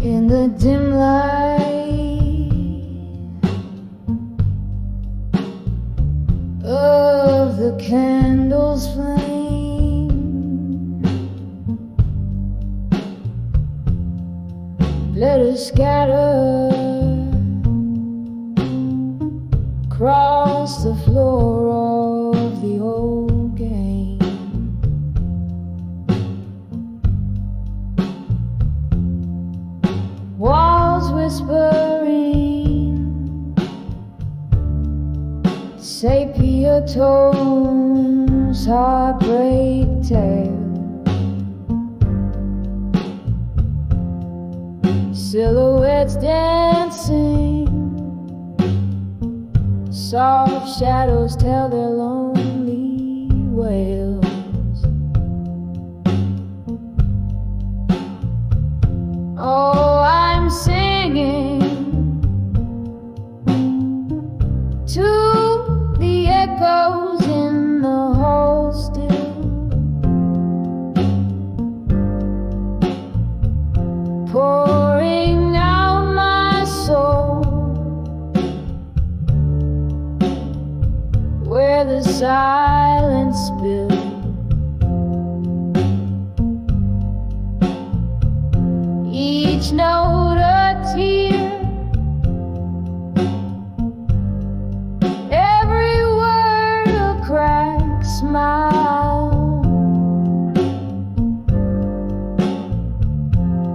in the dim light of the candle's flame. Let us scatter across the floor of the old game. Walls whispering sepia tones, heartbreak tale. Silhouettes dancing, soft shadows tell their lonely wails. Oh, I'm singing to the echoes in the hall still, pouring out my soul where the silence spills. Each note a tear, every word a cracked smile,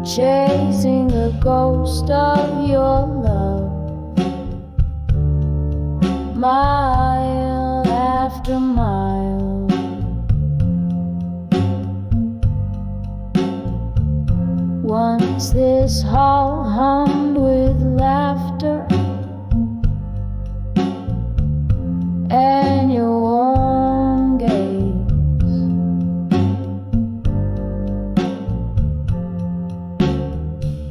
chasing the ghost of your love, mile after mile. Once this hall hummed with laughter and your warm gaze.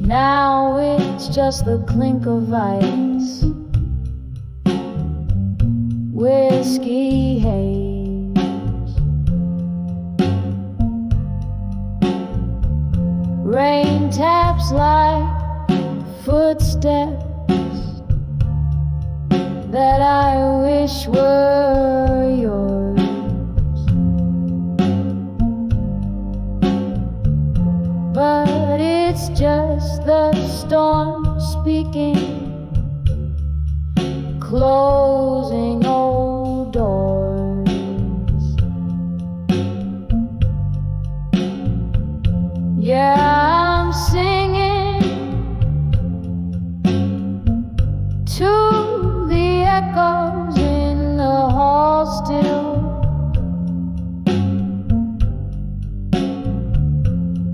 Now it's just the clink of ice, whiskey haze. Rain taps like footsteps that I wish were yours. But it's just the storm speaking, closing old doors. Yeah, I'm singing to the echoes in the hall still,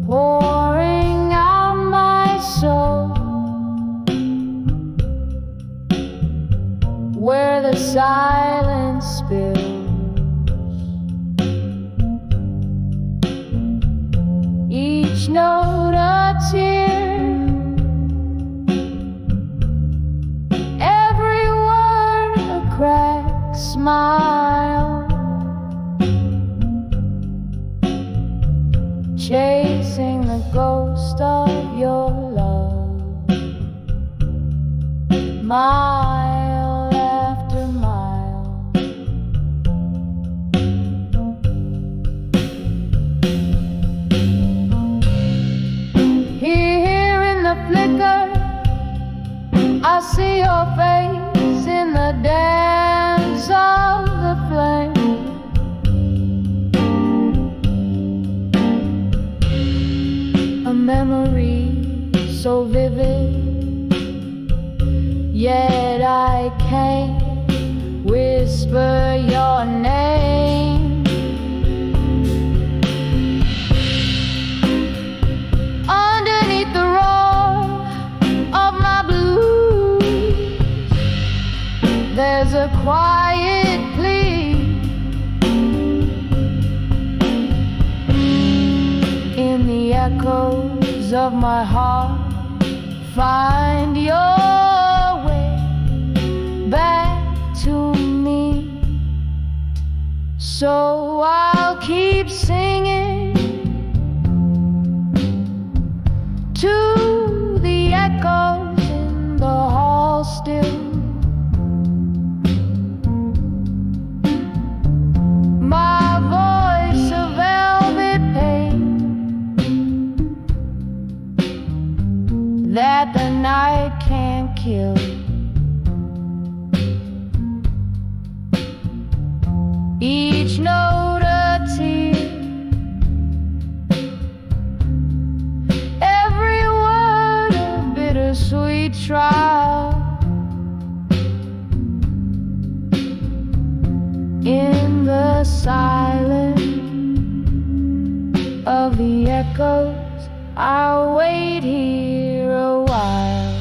pouring out my soul where the silence spills. Each note a tear, every word a cracked smile, chasing the ghost of your love, mile after mile. Here in the flicker, I see your face in the dance of the flame. A memory so vivid, yet I can't whisper your name. Underneath the roar of my blues, there's a quiet plea. In the echoes of my heart, find your way back to me. So I'll keep singing to the echoes in the hall still. My voice a velvet pain that the night can't kill. Each note a tear, every word a bittersweet trial. In the silence of the echoes, I'll wait here a while.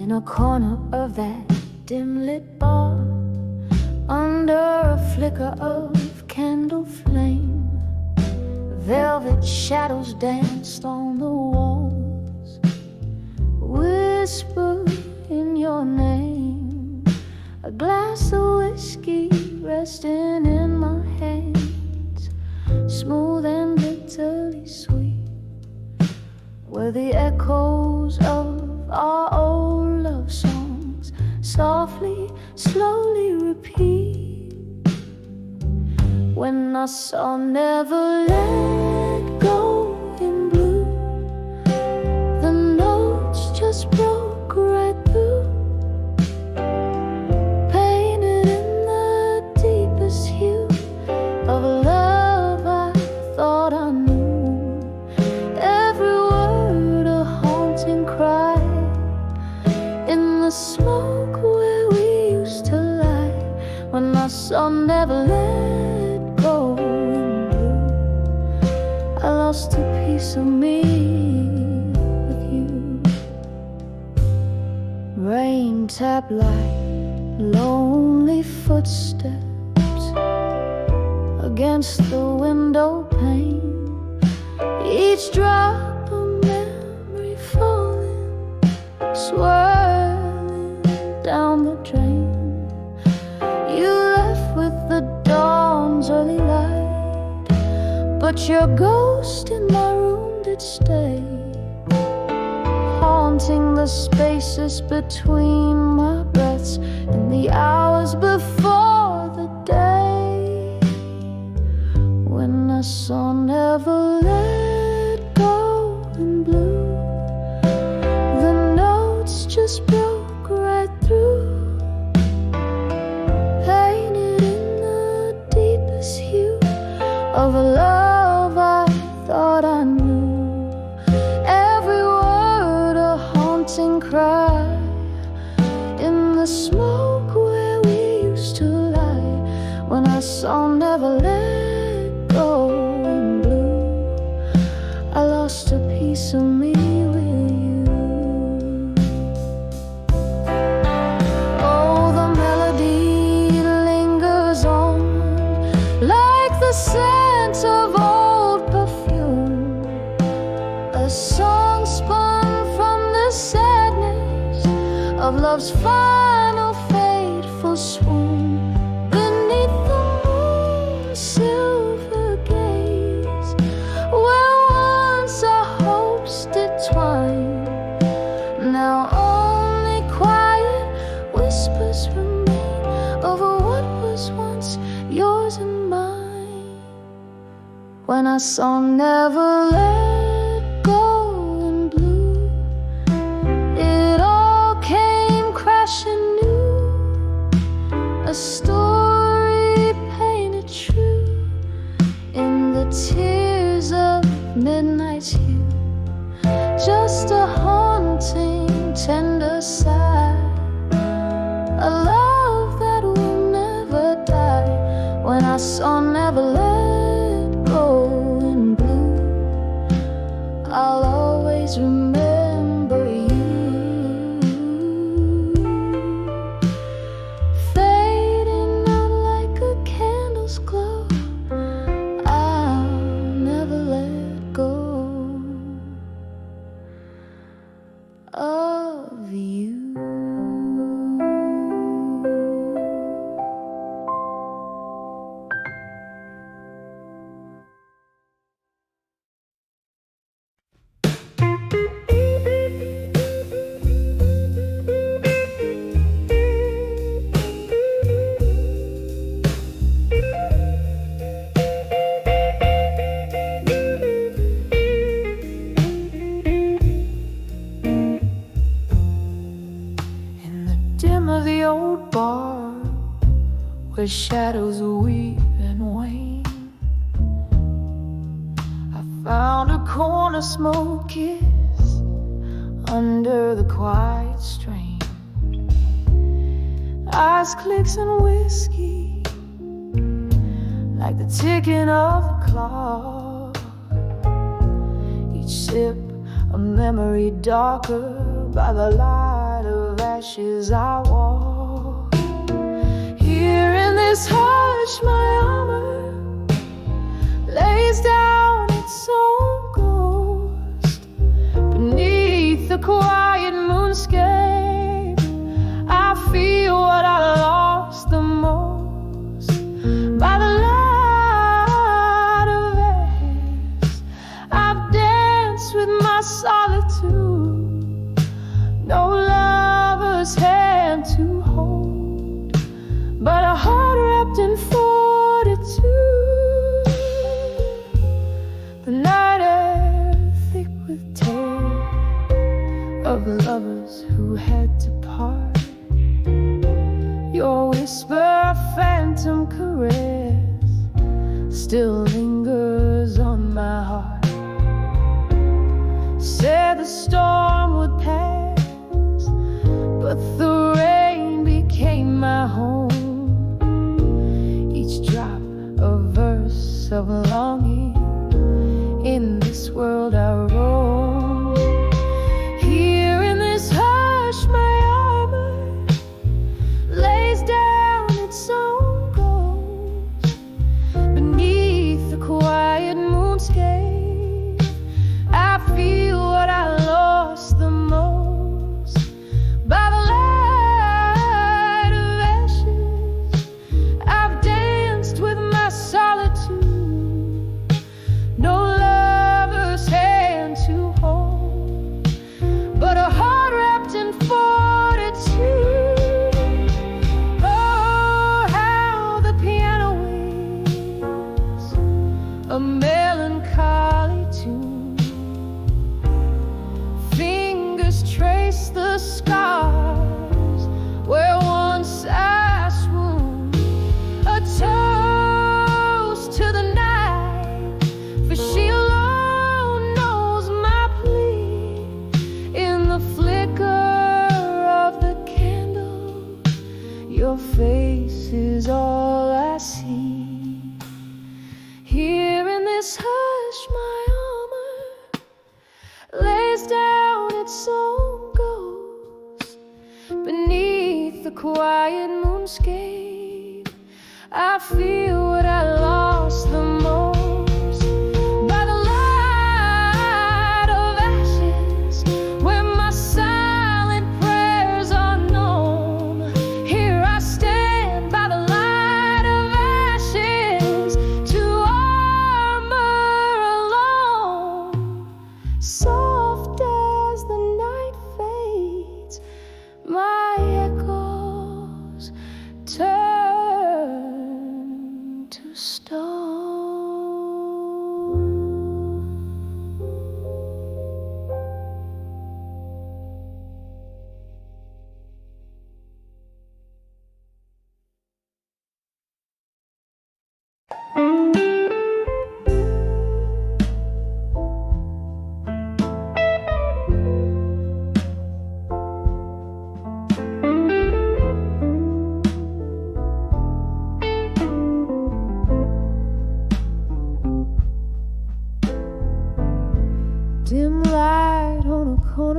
In a corner of that dim-lit bar, under a flicker of candle flame, velvet shadows danced on the walls, whisper in your name. A glass of whiskey resting in my hands, smooth and bitterly sweet, were the echoes of our old love songs, softly, slowly repeat. When I saw Never Let Go in blue, the notes just broke right through, painted in the deepest hue of a love I thought I knew. Every word a haunting cry in the smoke where we used to lie. When I saw Never Let Go in blue, I lost a piece of me with you. Rain tap like lonely footsteps against the window pane, each drop a memory falling, swirling down the drain. You left with the dawn's early light, but your ghost in my room did stay, haunting the spaces between my breaths in the hours before the day. When I saw Never Let Go in blue, the notes just broke right through, painted in the deepest hue of a love I thought I knew. Every word a haunting cry in the smoke where we used to lie. When I saw Never Let Go in blue, I lost a piece of me with you. Oh, the melody lingers on like the scent of old perfume, a song spun from the sadness of love's final fateful swoon. Beneath the moon's silver gaze, where once our hopes did twine, now only quiet whispers remain. when I saw never let go in blue. It all came crashing new, a story painted true in the tears of midnight's hue. Just a haunting, tender sigh, a love that will never die. When I saw never let go in blue, I'll always remember you. Fading out like a candle's glow, I'll never let go of you. Of the old bar where shadows weep and wane, I found a corner smoky under the quiet strain. Ice clicks and whiskey like the ticking of a clock. Each sip a memory darker by the light of ashes. I walk here in this hush. My armor lays down its own ghost beneath the quiet moonscape. I feel what I lost the most by the light of ashes. I've danced with my solitude, no lover's hand to hold, but a heart wrapped in fortitude. The night air thick with tales of lovers who had to part. Your whisper, a phantom caress, still lingers on my heart. Said the storm would pass, but the rain became my home. Each drop a verse of longing, in this world I roam. Here in this hush, my armor lays down its own ghost beneath the quiet moonscape. I feel what I lost the most by the light of ashes. I've danced with my solitude, no lover's hand to hold, but a heart wrapped in fortitude. Oh, how the piano waits a melancholy tune. Fingers trace the scars where once I swooned. A toast to the night, for she alone knows my plea. In the flicker of the candle, your face is all I see. Here in this hush, my armor lays down its own ghost beneath the quiet moonscape. I feel what I lost the most by the light of ashes, where my silent prayers are known. Here I stand by the light of ashes to armor alone. Soft as the night fades, my echoes turn to stone.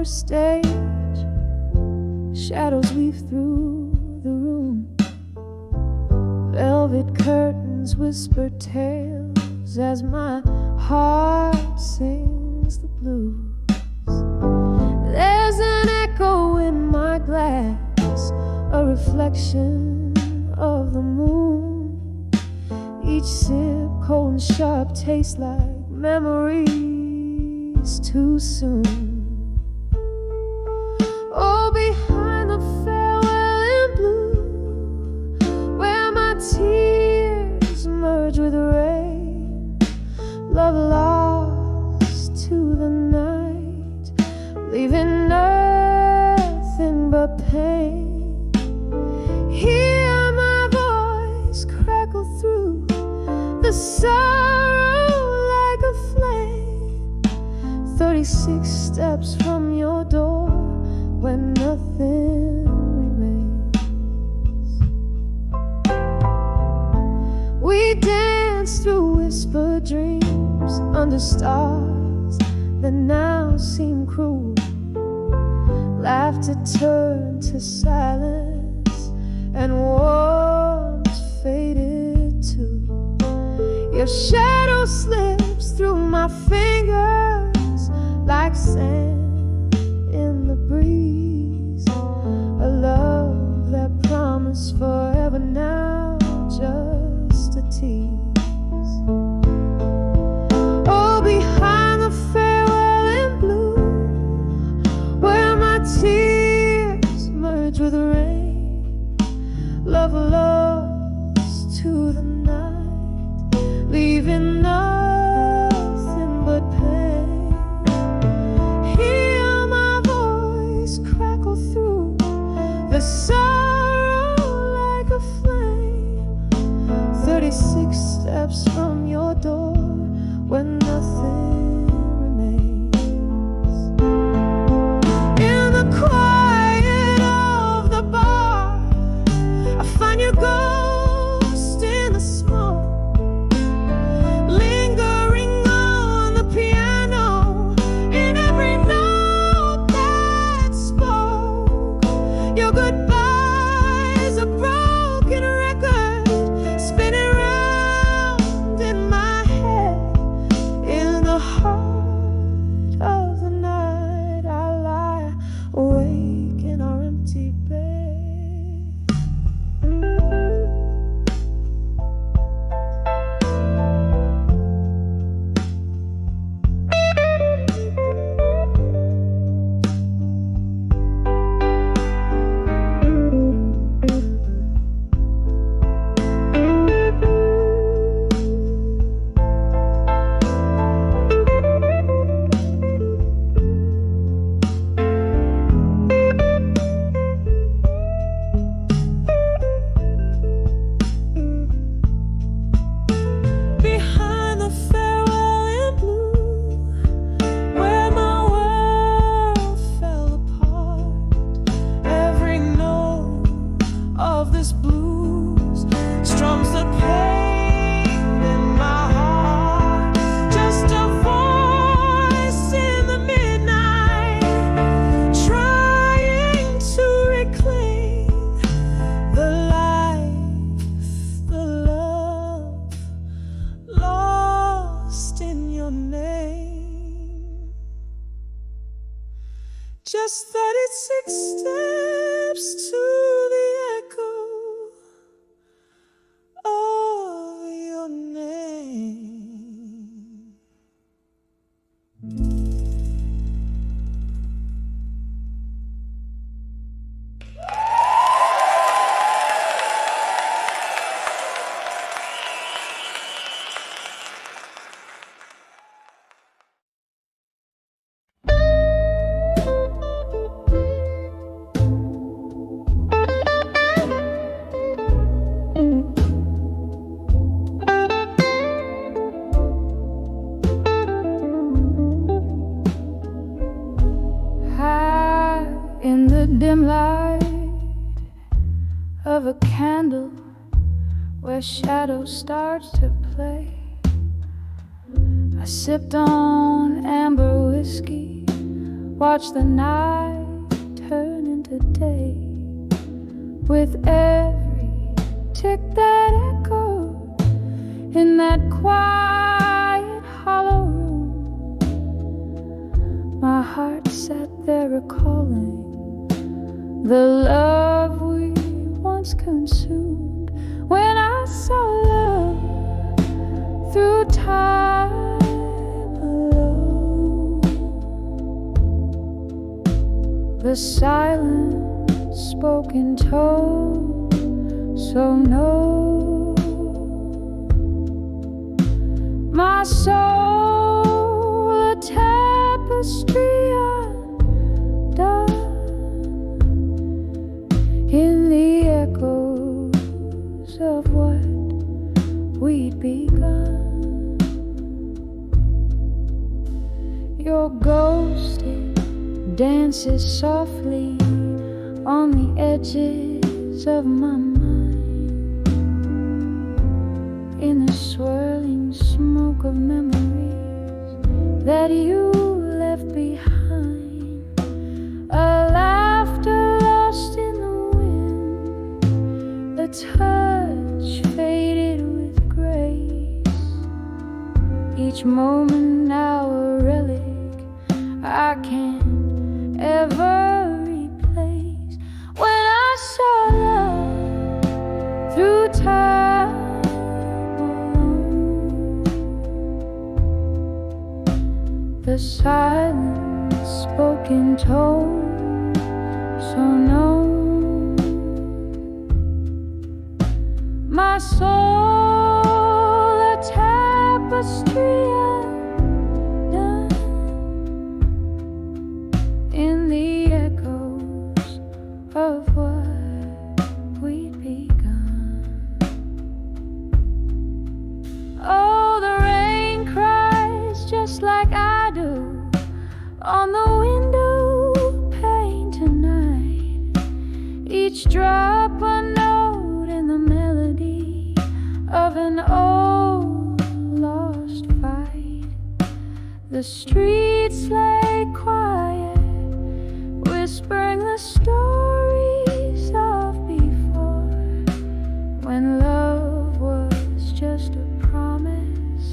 our stage. Shadows weave through the room. Velvet curtains whisper tales as my heart sings the blues. There's an echo in my glass, a reflection of the moon. Each sip cold and sharp tastes like memories too soon. Oh, behind the farewell in blue, where my tears merge with rain, love lost to the night, leaving nothing but pain. Hear my voice crackle through the sorrow like a flame. 36 steps from your door when nothing remains. We dance through whispered dreams under stars that now seem cruel. Laughter turned to silence and warmth faded too. Your shadow slips through my fingers like sand in the breeze. A love that promised forever, now just a tease. Oh, behind the farewell in blue, where my tears merge with rain, love lost to the night, leaving nothing but pain. Hear my voice crackle through the sorrow like a flame. 36 steps from your door when nothing remains. In the quiet of the bar, I find your ghost in the smoke, lingering on the piano, in every note that spoke. Your goodbye is a broken record, spinning round in my head. In the heart of the night, I lie awake in our empty bed. Behind the farewell in blue, where my world fell apart, every note of this blues strums the pain in my heart. Just a voice in the midnight, trying to reclaim the life, the love lost in your name. Just 36 steps to the echo of your name. High in the dim light of a candle, where shadows start to play, I sipped on amber whiskey watch the night turn into day. With every tick that echoed in that quiet hollow room, my heart sat there recalling the love we once consumed. When I saw love through time alone, the silence spoke in tone so no. My soul a tapestry undone in the echoes of what we'd begun. Your ghost, it dances softly on the edges of my mind, in the swirling smoke of memories that you left behind. A laughter lost in the wind, the touch faded with grace, each moment now a relic I can't ever replace. When I saw love through time alone, the silence spoke in tone so known. My soul a tapestry undone in the echoes of what we'd begun. Oh, the rain cries just like I do on the window pane tonight, each drop a note in the melody of an old lost fight. The streets lay quiet, whispering the stories of before, when love was just a promise,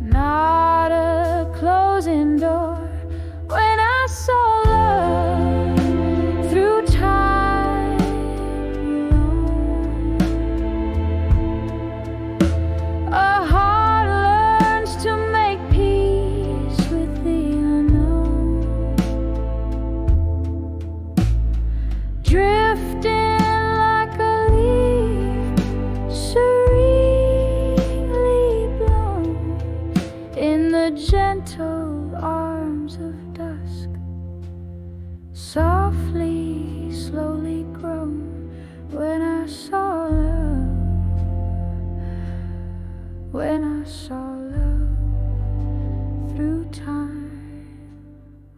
not a closing door. When I saw love through time alone, a heart learns to make peace with the unknown, drifting like a leaf serenely blown in the gentle arms of dusk, softly, slowly grown. When I saw love, when I saw love through time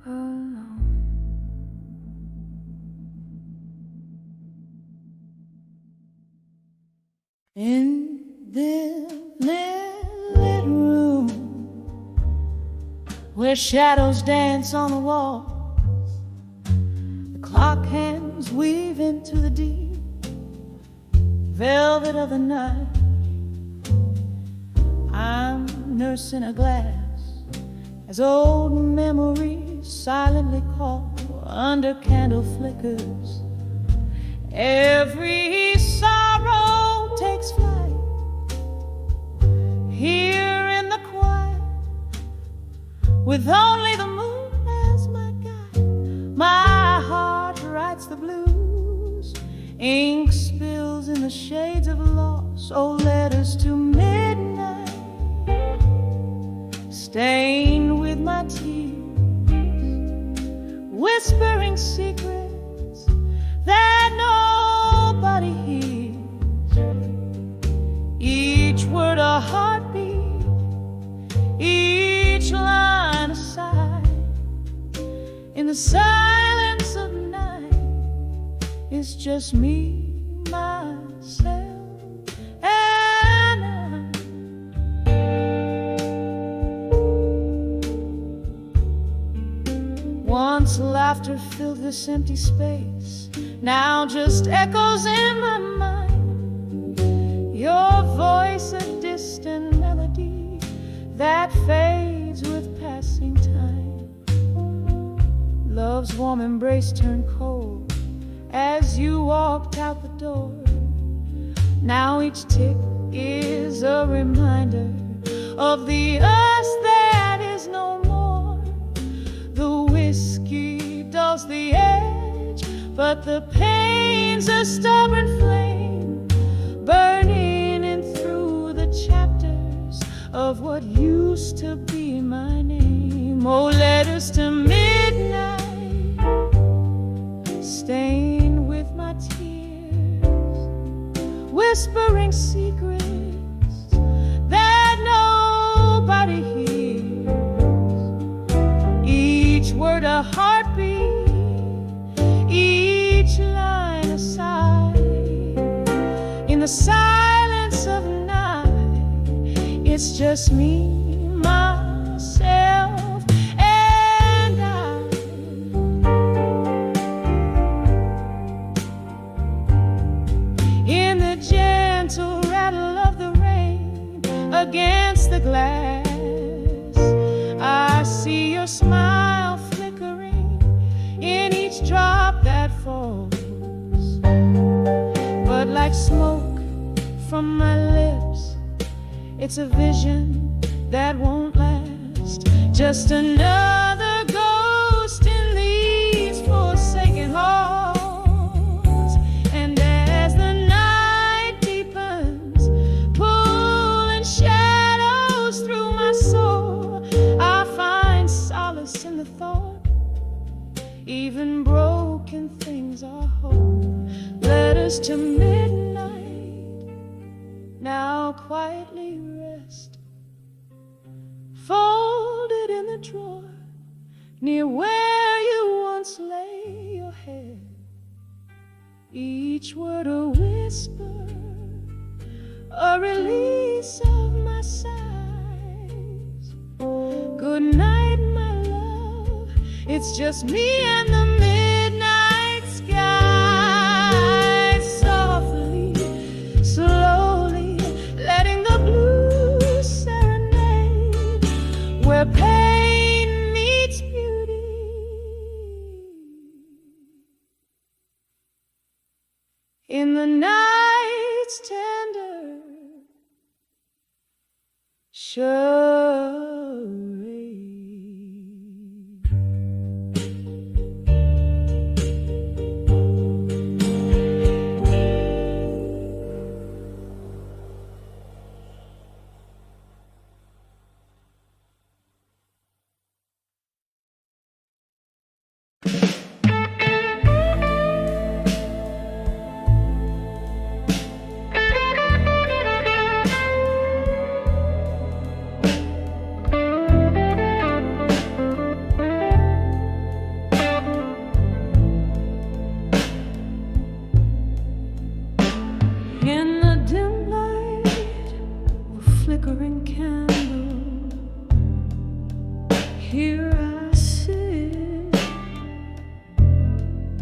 alone. In this lit room where shadows dance on the walls, the clock hands weave into the deep velvet of the night. I'm nursing a glass as old memories silently call under candle flickers. Every sorrow takes flight here in the quiet, with only the moon as my guide. My heart writes the blues, ink spills in the shades of loss. Oh, letters to midnight, stained with my tears, whispering secrets that nobody hears. Each word a heartbeat, each line a sigh. In the silence of night, it's just me, myself, and I. once laughter filled this empty space, now just echoes in my mind. Your voice, a distant melody that fades with passing time. Love's warm embrace turned cold as you walked out the door. Now each tick is a reminder of the us that is no more. The whiskey dulls the edge, but the pain's a stubborn flame, burning in through the chapters of what used to be my name. Oh, letters to midnight, stained with my tears, whispering secrets that nobody hears. Each word a heartbeat, each line a sigh. In the silence of night, it's just me, myself, and I. In the gentle rattle of the rain against the glass, I see your smile flickering in each drop that falls. But like smoke from my lips, it's a vision that won't last. Just another ghost in these forsaken halls. And as the night deepens, pulling shadows through my soul, I find solace in the thought even broken things are whole. Letters to midnight now quietly rest, folded in the drawer near where you once lay your head. Each word a whisper, a release of my sighs. Good night, my love, it's just me and the midnight sky. Softly, slowly, letting the blues serenade where pain meets beauty. In the night's tender charade. In the dim light of a flickering candle, here I sit.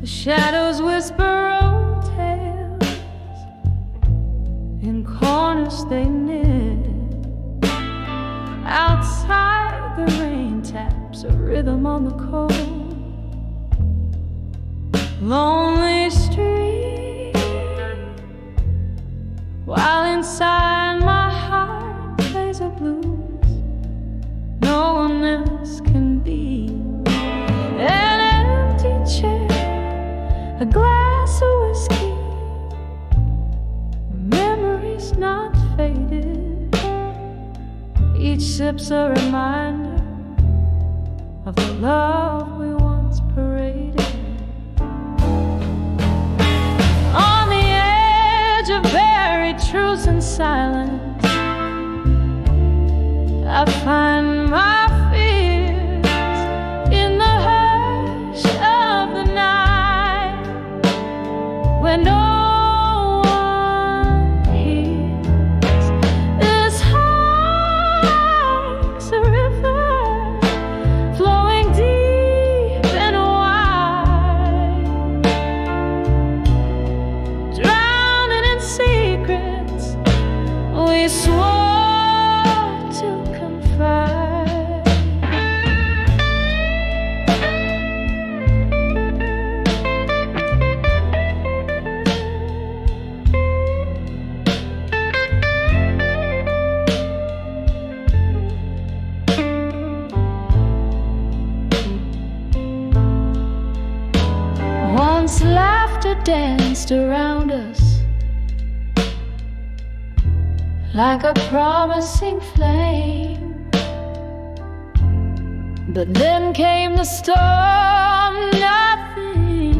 The shadows whisper old tales, in corners they knit. Outside the rain taps a rhythm on the cold, lonely street, while inside my heart plays a blues no one else can be. An empty chair, a glass of whiskey, memories not faded. Each sip's a reminder of the love we once paraded. On the edge of buried truths and silence, I find my fears in the hush of the night, when no one hears. This heart's a river flowing deep and wide. like a promising flame. But then came the storm, nothing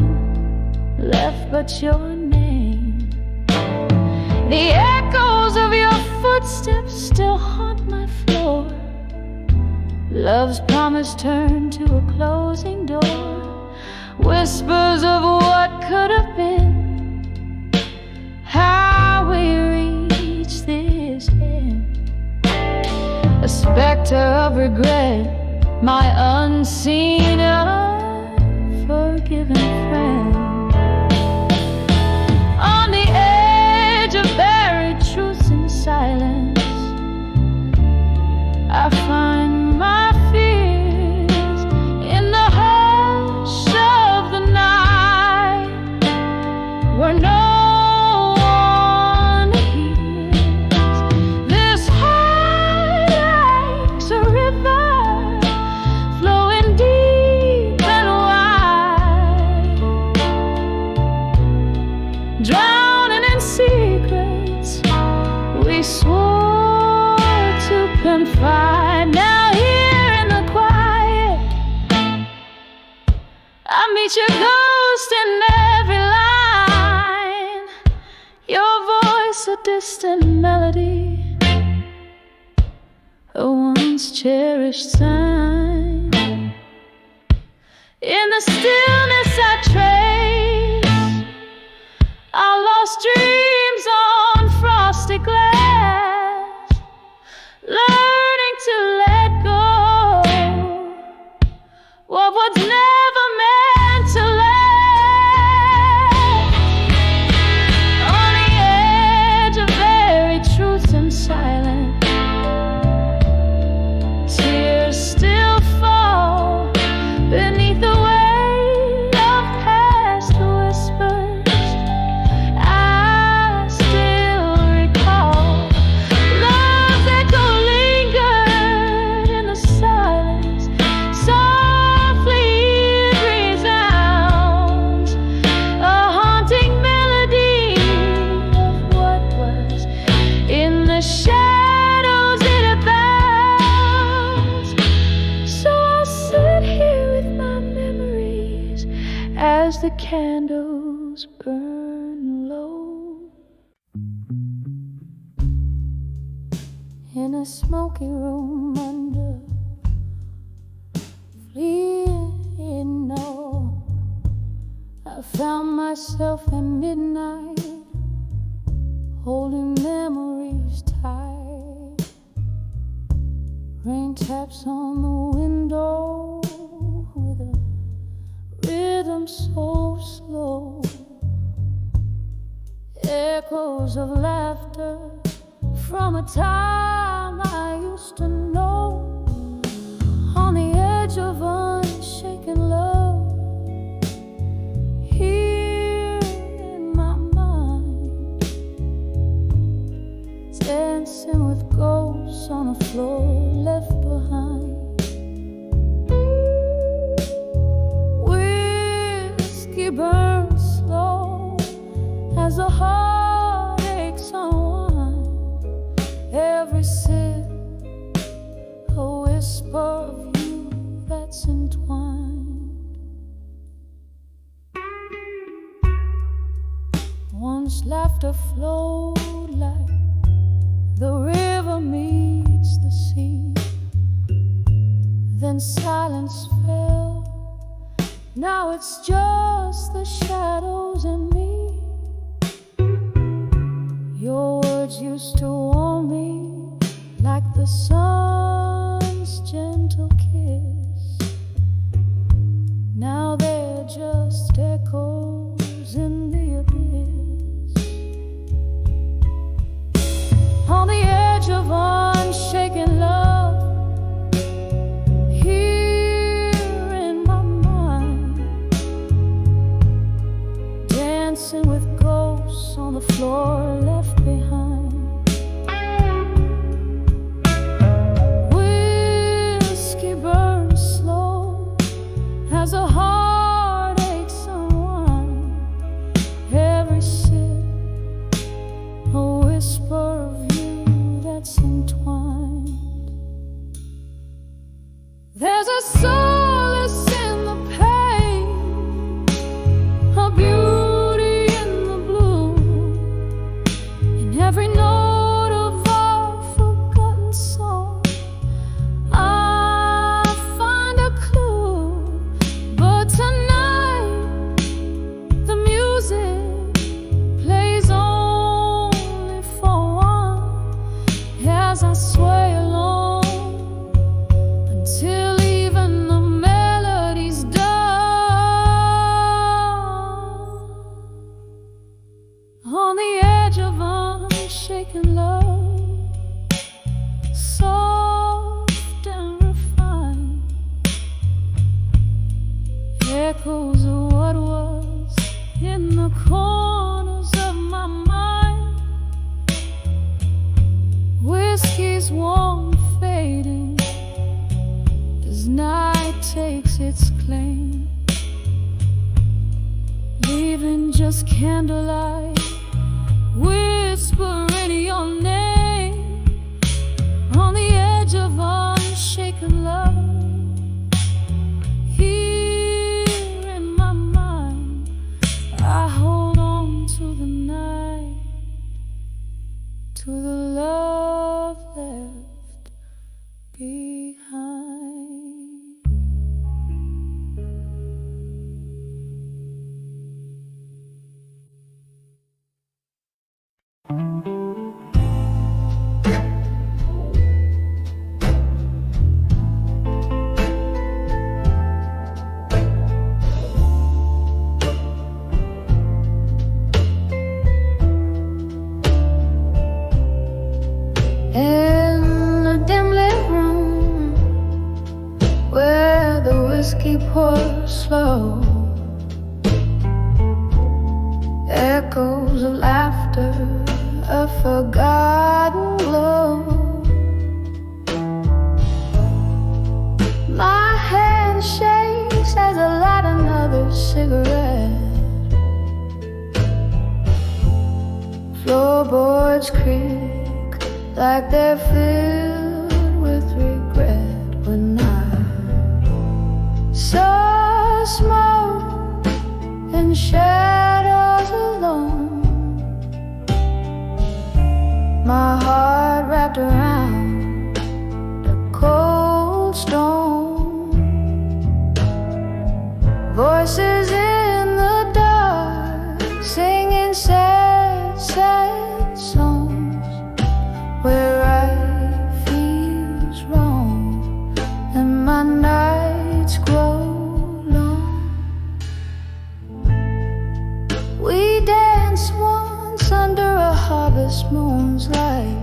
left but your name. The echoes of your footsteps still haunt my floor. Love's promise turned to a closing door. Whispers of what could have been, how we reached this end. A specter of regret, my unseen, unforgiven friend. On the edge of buried truths and silence, I find my fears in the hush of the night, where no one hears. This heart likes a river flowing deep and wide, drowning in secrets we swore to confide. Now here in the quiet, I meet your ghost in every line. Your voice a distant melody, a once cherished sign. In the stillness I trace our lost dreams on frosty glass, learning to let go of what's never meant to last. On the edge of buried truth and silence, tears still fall beneath the weight of past whispers. I still recall love's echo lingered in the silence. Softly it resounds, a haunting melody of what was. In the shadows it abounds. So I'll sit here with my memories as the candles burn low. In a smoky room under fleeing no, I found myself at midnight, holding memories tight. Rain taps on the window with a rhythm so slow. Echoes of laughter from a time I used to know. On the edge of unshaken love, here in my mind, dancing with ghosts on a floor left behind. Whiskey burns slow as the heartaches unwind. Every sip, a whisper of you that's entwined. Once laughter flowed like the river meets the sea, then silence fell. Now it's just the shadows and me. Your words used to warm me like the sun's gentle kiss. Now they're just echoes in the abyss. On the edge of unshaken love, here in my mind, dancing with ghosts on the floor left behind. on the edge of unshaken love, soft and refined, echoes of what was in the corners of my mind. Whiskey's warm fading as night takes its claim, leaving just candlelight whispering your name on the edge of unshaken love. Here in my mind, I hold on to the night, to the love left behind. In a dim lit room where the whiskey pours slow, echoes of laughter, a forgotten glow. My hand shakes as I light another cigarette. Floorboards creak like they're filled with regret when I saw smoke and shadows alone. My heart wrapped around the cold stone. Voices in the dark singing sad, sad songs where right feels wrong and my nights grow long. We danced once under a harvest moon's light.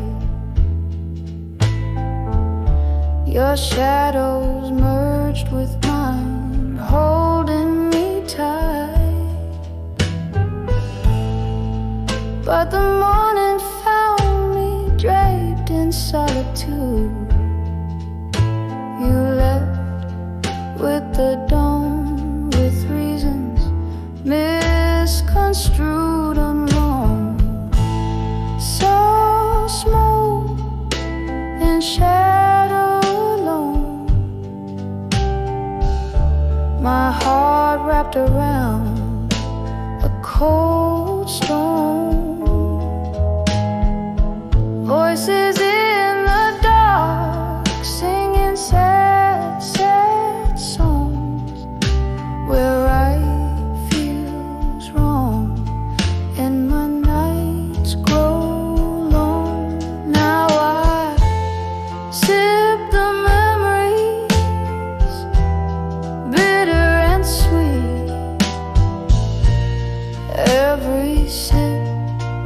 Your shadows merged with mine, holding me tight. But the morning found me draped in solitude. You left with the dawn, with reasons misconstrued and wrong. So smoke and shadow alone, my heart wrapped around a cold stone. Voices in the dark singing sad, sad songs where right feels wrong and my nights grow long. Now I sip the memories, bitter and sweet. Every sip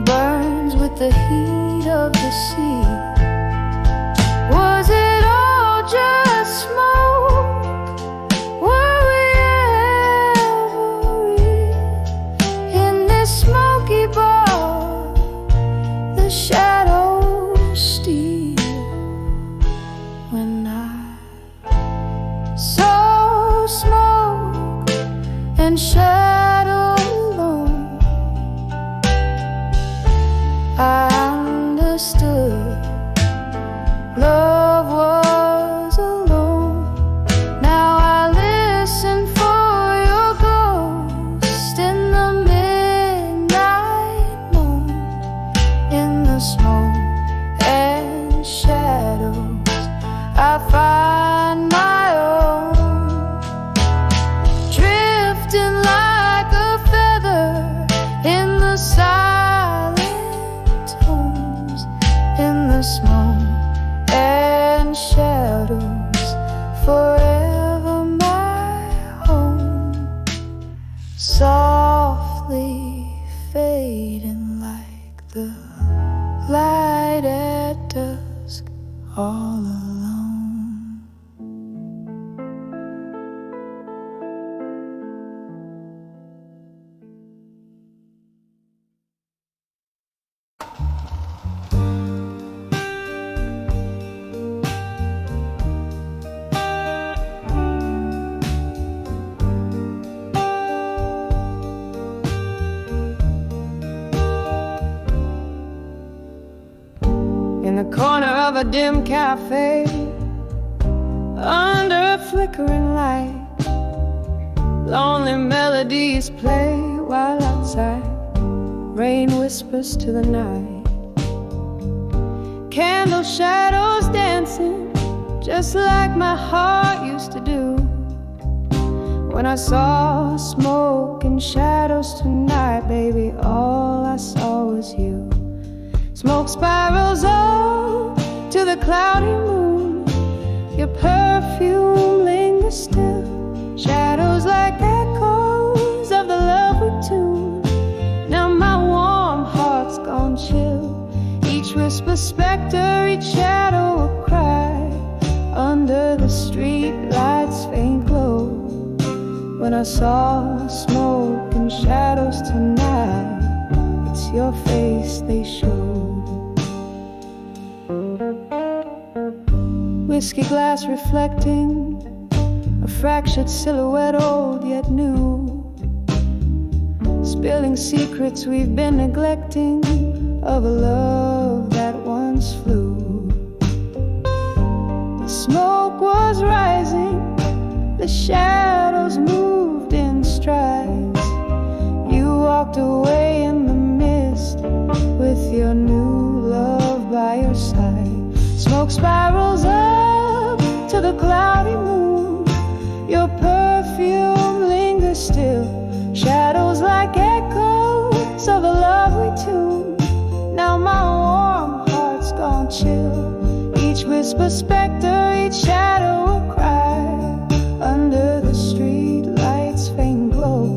burns with the heat of the sea. Was it all just smoke? Were we ever real? In this smoky bar, the shadows steal when I saw smoke and shadow alone. I understood the light at dusk, all alone. In the corner of a dim cafe, under a flickering light, lonely melodies play while outside rain whispers to the night. Candle shadows dancing just like my heart used to do. When I saw smoke and shadows tonight, baby, all I saw was you. Smoke spirals up to the cloudy moon. Your perfume lingers still. Shadows like echoes of the love we tuned. Now my warm heart's gone chill. Each whisper specter, each shadow a cry. Under the street lights' faint glow. When I saw smoke and shadows tonight, it's your face they showed. Whiskey glass reflecting a fractured silhouette, old yet new, spilling secrets we've been neglecting of a love that once flew. The smoke was rising, the shadows moved in strides. You walked away in the mist with your new love by your side. Smoke spirals up to the cloudy moon. Your perfume lingers still. Shadows like echoes of the love we tuned. Now my warm heart's gone chill. Each whisper specter, each shadow a cry. Under the street lights' faint glow.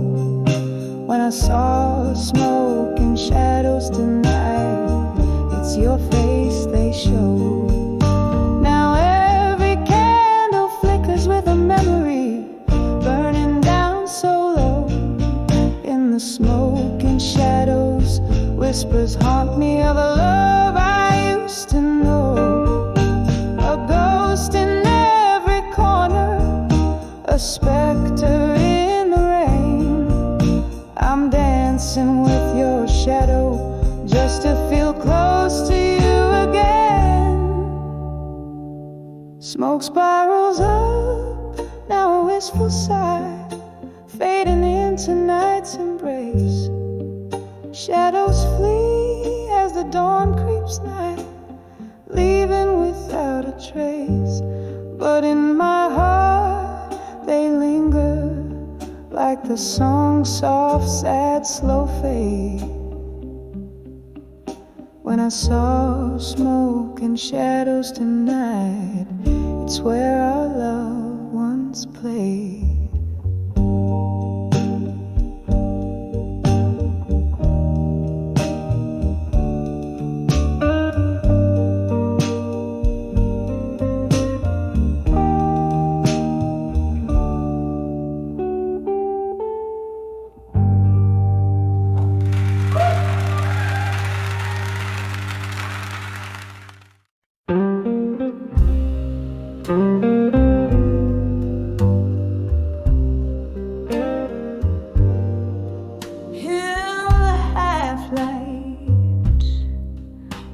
When I saw smoke and shadows tonight, it's your face they show. Smoke and shadows, whispers haunt me of a love I used to know. A ghost in every corner, a specter in the rain. I'm dancing with your shadow just to feel close to you again. Smoke spirals up, now a wistful sigh, fading into night's embrace. Shadows flee as the dawn creeps night, leaving without a trace. But in my heart they linger, like the song's soft, sad, slow fade. When I saw smoke and shadows tonight, it's where our love once played.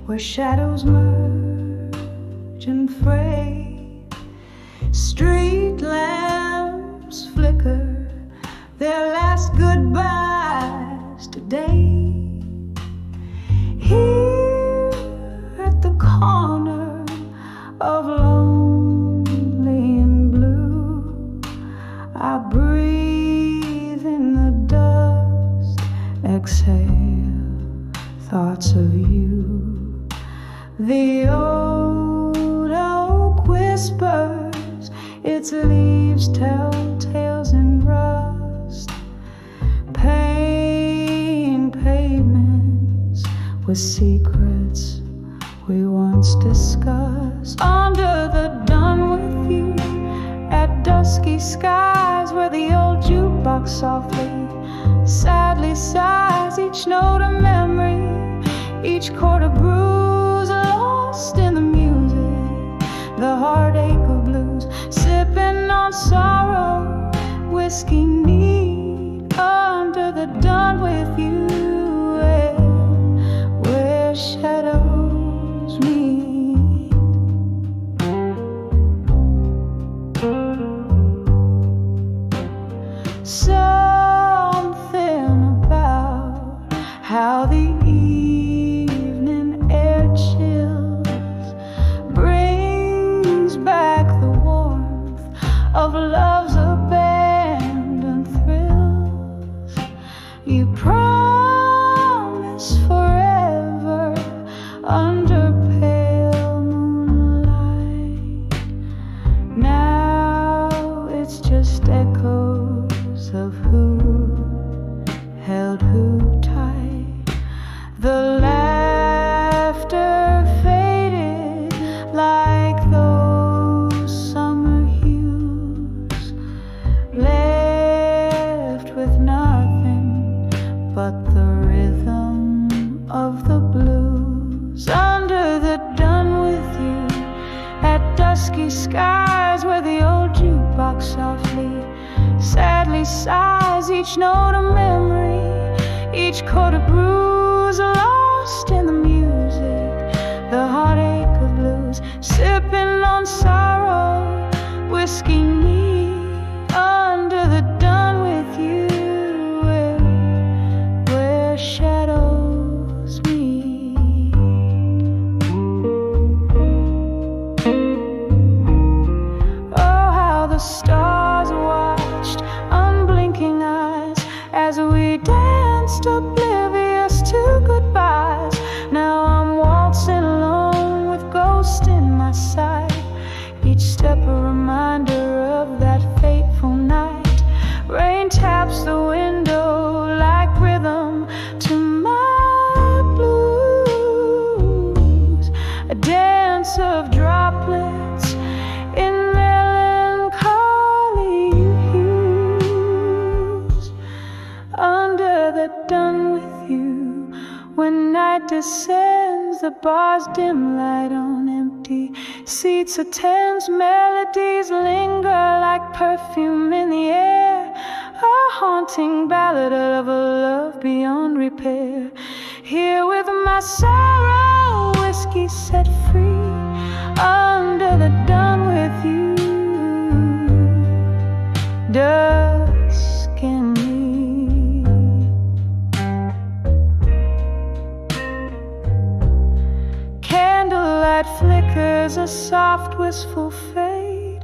Where shadows merge and fray, street lamps flicker their last goodbyes today. Here at the corner of lonely and blue, I breathe in the dust, exhale thoughts of you. The old oak whispers, its leaves tell tales in rust. Pain pavements with secrets we once discussed. Under the dawn with you, at dusky skies, where the old jukebox softly, sadly sighs. Each note a memory, each chord a bruise, lost in the music, the heartache of blues. Sipping on sorrow, whiskey neat, under the dawn with you, where shadows meet. Something about how the evening air chills brings back the warmth of love's abandoned thrills. You promise forever under pale moonlight. Now it's just echoes of who held who tight. The laughter faded like those summer hues, left with nothing but the rhythm of the blues. Under the dawn with you, at dusky skies, where the old jukebox softly, sadly sighs. Each note a memory, each chord a bruise, lost in the music, the heartache of blues. Sipping on sorrow, whiskey neat, under the dawn with you, where shadows meet. Oh, how the stars watched, unblinking eyes, as we danced oblivious to goodbyes. Now I'm waltzing alone with ghosts in my sight, each step a reminder of that fateful night. Rain taps the window like rhythm to my blues, a dance of droplets in melancholy hues. Under the dawn with you, when night descends, the bar's dim light on empty seats attends. Melodies linger like perfume in the air, a haunting ballad of a love beyond repair. Here with my sorrow, whiskey set free, under the dawn with you, dusk and me. Candlelight flickers, a soft wistful fade,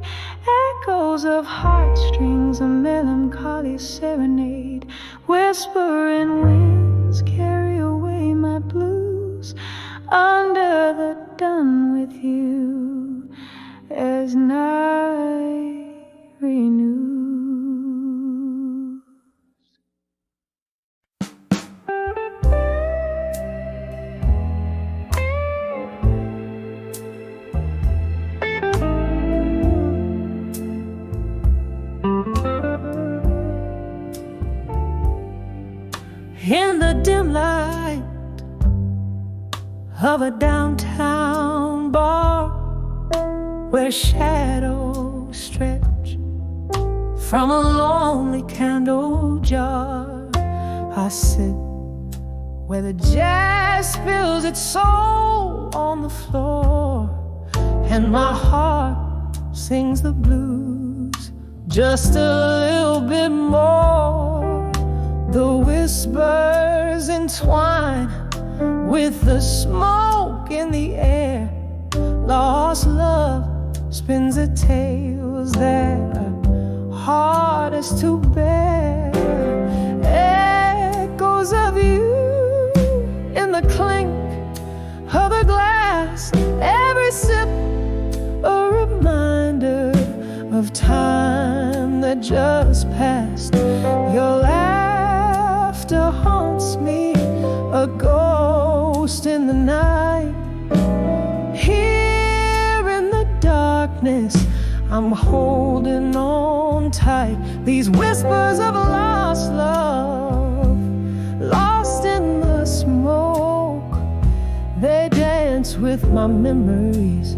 echoes of heartstrings, a melancholy serenade. Whispering winds carry away my blues, under the dawn with you, as night renews. In the dim light of a downtown bar, where shadows stretch from a lonely candle jar, I sit where the jazz spills its soul on the floor, and my heart sings the blues just a little bit more. The whispers entwine with the smoke in the air. Lost love spins the tales that are hardest to bear. Echoes of you in the clink of the glass, every sip a reminder of time that just passed. Your laughter haunts me, a ghost ghost in the night. Here in the darkness, I'm holding on tight. These whispers of lost love, lost in the smoke, they dance with my memories.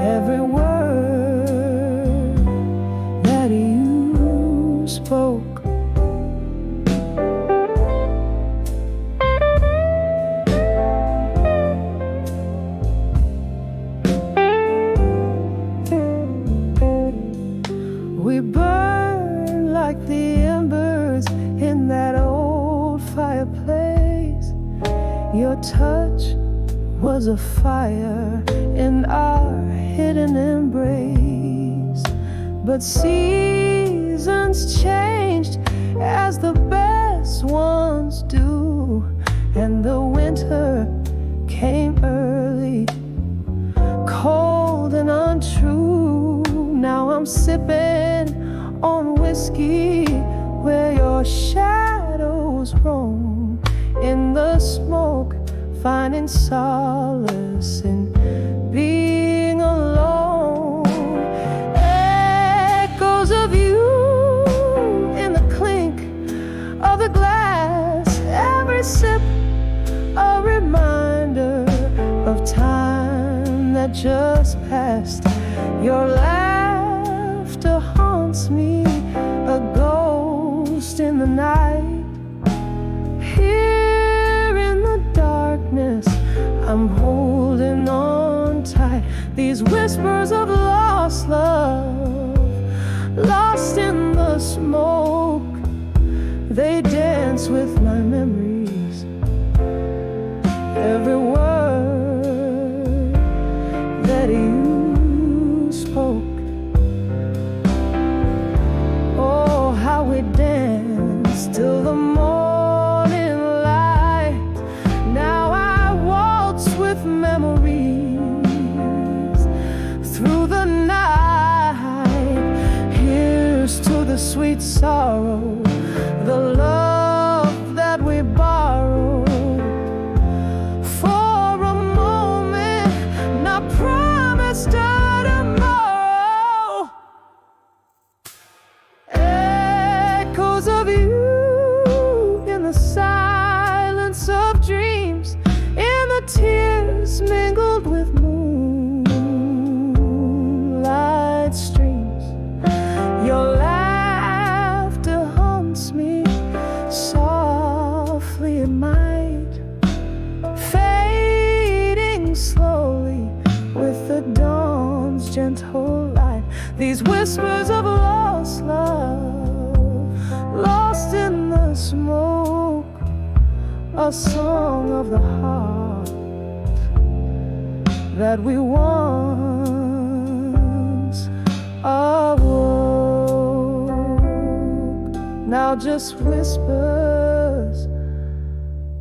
Every word that you spoke. We burn like the embers in that old fireplace. Your touch was a fire in our hidden embrace. But seasons changed as the best ones do, and the winter came early, cold and untrue. Now I'm sipping on whiskey where your shadows roam, in the smoke, finding solace in being alone. Echoes of you in the clink of the glass, every sip a reminder of time that just passed. Your laughter haunts me, a ghost in the night. Here in the darkness, I'm holding on tight. These whispers of lost love, lost in the smoke, they dance with my memories. Every word that you spoke. Oh, how we danced till the morning light. Now I waltz with memories through the night. Here's to the sweet sorrow, the love that we borrowed for a moment, not promised tomorrow. Echoes of you in the silence of dreams, in the tears mingled with moonlight streams. Your laughter haunts me softly at night, fading slowly with the dawn's gentle light. These whispers of lost love, lost in the smoke, a song of the heart that we once awoke. Now just whispers,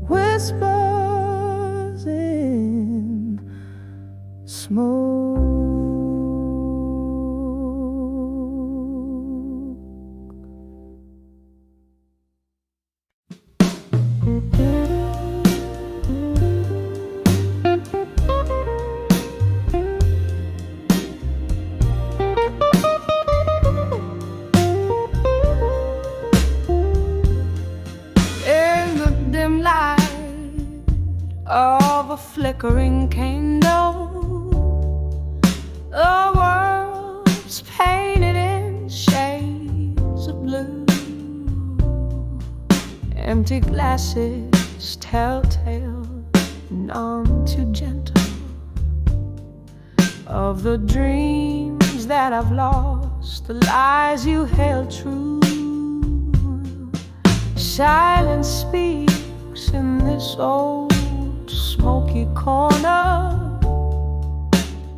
whispers in smoke. Of a flickering candle, the world's painted in shades of blue. Empty glasses, telltale, none too gentle, of the dreams that I've lost, the lies you held true. Silence speaks in this old smoky corner,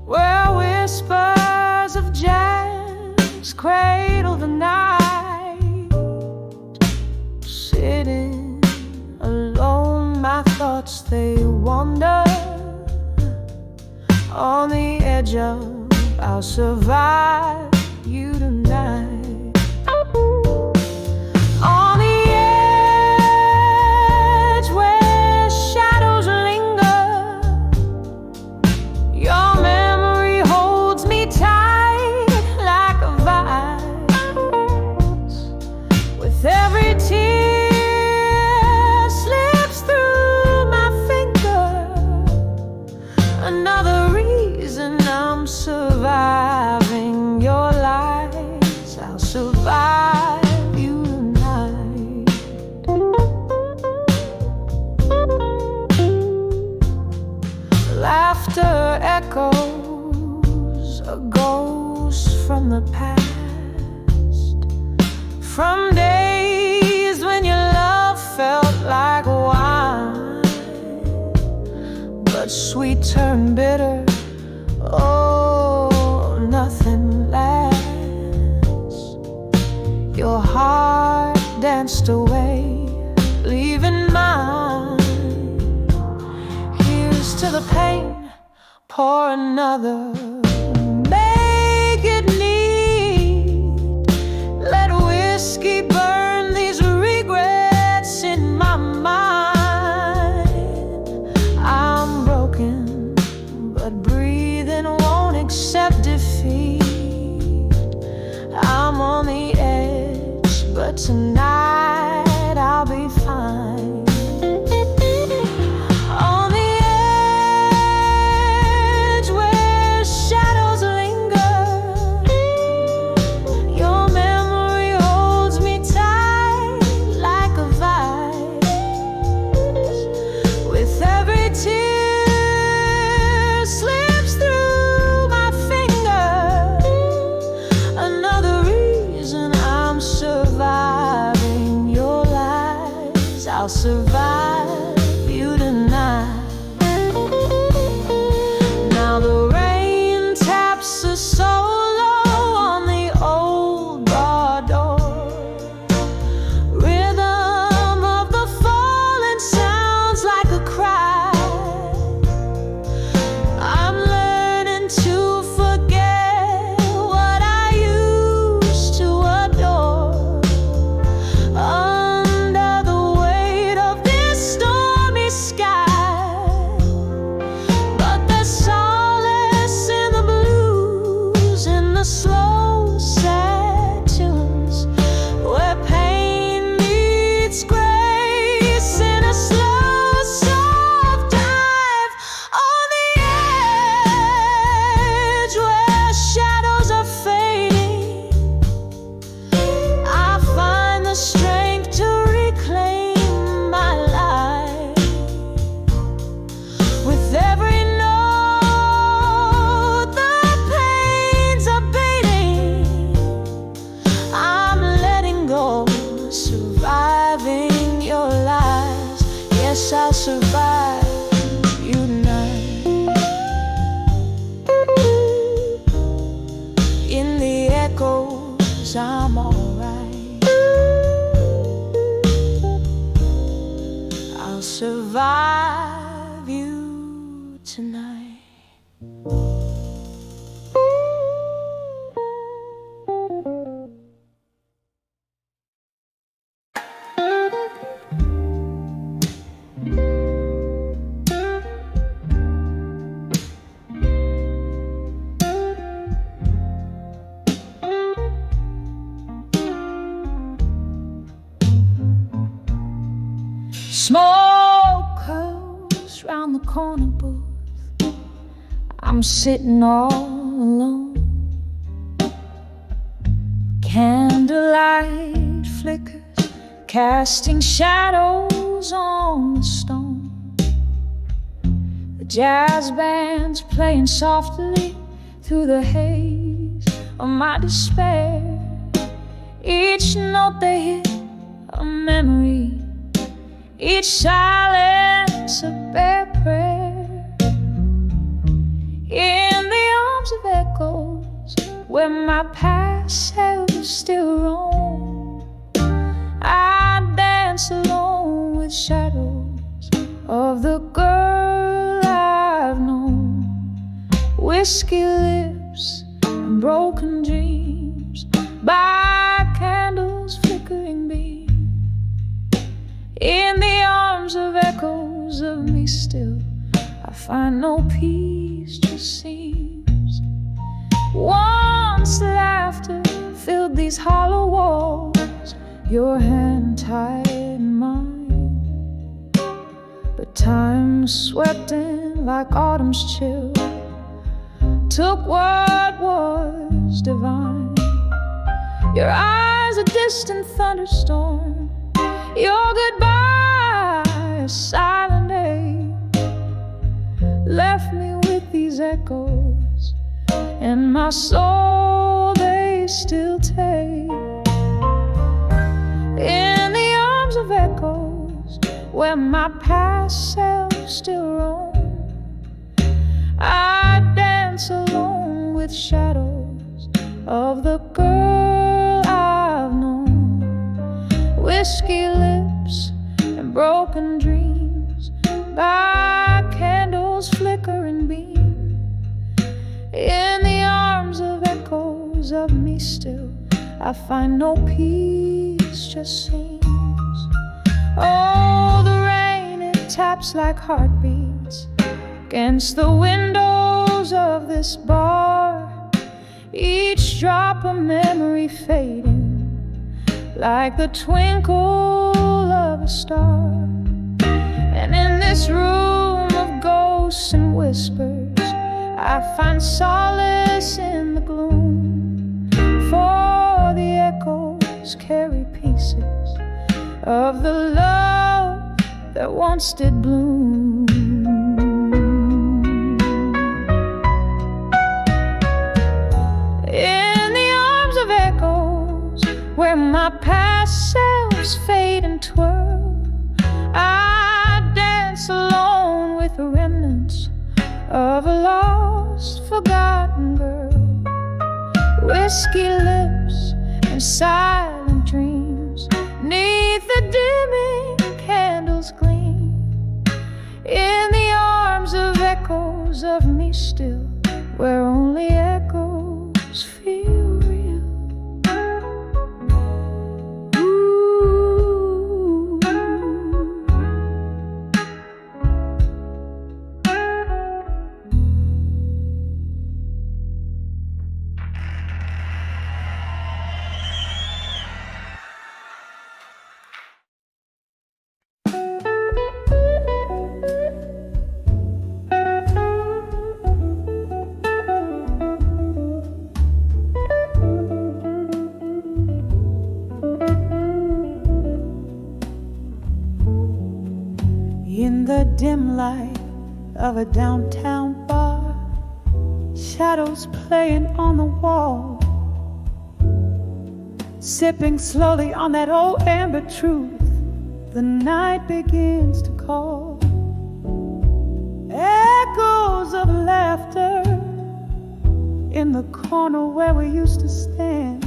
where whispers of jazz cradle the night. Sitting alone, my thoughts they wander on the edge of I'll survive you tonight. On the edge where shadows from the past, from days when your love felt like wine, but sweet turned bitter. Oh, nothing lasts. Your heart danced away, leaving mine. Here's to the pain, pour another. Make it neat. Let whiskey burn these regrets in my mind. I'm broken, but breathing won't accept defeat. I'm on the edge, but tonight I'll be fine. On the edge where shadows linger, your memory holds me tight like a vice. With every tear slips through my finger, another reason I'm surviving your lies. I'll survive you tonight. Now the rain taps a solo on the old bar door. Rhythm of the falling sounds like a cry. I'm learning to forget what I used to adore. Under the weight of this stormy sky, but there's solace in the blues, in the slow, sad tunes, where pain meets grace in a slow, soft dive. On the edge where shadows are fading, I find the strength to reclaim my life. With every note, the pain's abating. I'm letting go, surviving your lies. Yes, I'll survive you tonight. In the echoes, I'm alright. I'll survive you tonight. Smoke curls round the corner booth. I'm sitting all alone. Candlelight flickers, casting shadows on the stone. The jazz band's playing softly through the haze of my despair. Each note they hit a memory, each silence a bare prayer. In the arms of echoes, where my past self still roam, I dance alone with shadows of the girl I've known. Whiskey lips and broken dreams by candles flickering beam. In the arms of echoes of me still, I find no peace, just seems. Once laughter filled these hollow walls, your hand tied mine. But time swept in like autumn's chill, took what was divine. Your eyes a distant thunderstorm, your goodbye a silent ache, left me with these echoes in my soul still take. In the arms of echoes, where my past self still roams, I dance alone with shadows of the girl I've known. Whiskey lips and broken dreams by candles flickering beam. In the arms of echoes of me still, I find no peace, just seems. Oh, the rain, it taps like heartbeats against the windows of this bar, each drop a memory fading like the twinkle of a star. And in this room of ghosts and whispers, I find solace in the gloom, for the echoes carry pieces of the love that once did bloom. In the arms of echoes, where my past selves fade and twirl, I dance alone with the remnants of a lost, forgotten girl. Whiskey lips and silent dreams, 'neath the dimming candles gleam. In the arms of echoes of me still, where only echoes feel real. In the dim light of a downtown bar, shadows playing on the wall, sipping slowly on that old amber truth, the night begins to call. Echoes of laughter in the corner where we used to stand.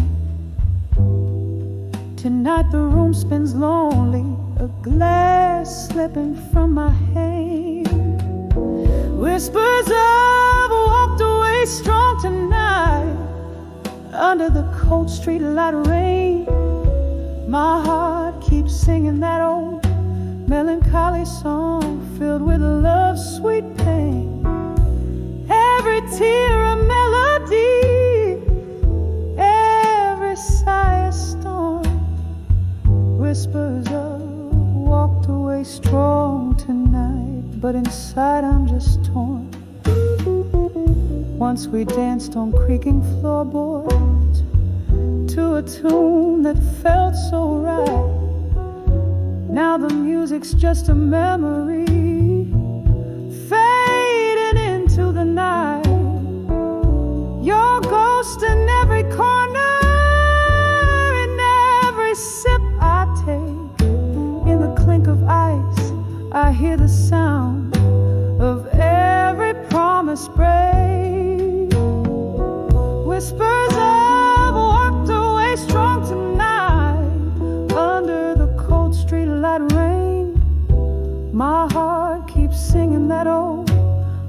Tonight the room spins lonely, a glass slipping from my hand. Whispers of walked away strong tonight, under the cold street light rain. My heart keeps singing that old melancholy song filled with love's sweet pain. Every tear a melody, every sigh a storm. Whispers of walked away strong tonight, but inside I'm just torn. Once we danced on creaking floorboards to a tune that felt so right. Now the music's just a memory fading into the night. Your ghost in every corner, in every sip I take. In the clink of ice, I hear the sound of every promise break. Whispers of walked away strong tonight, under the cold street light rain. My heart keeps singing that old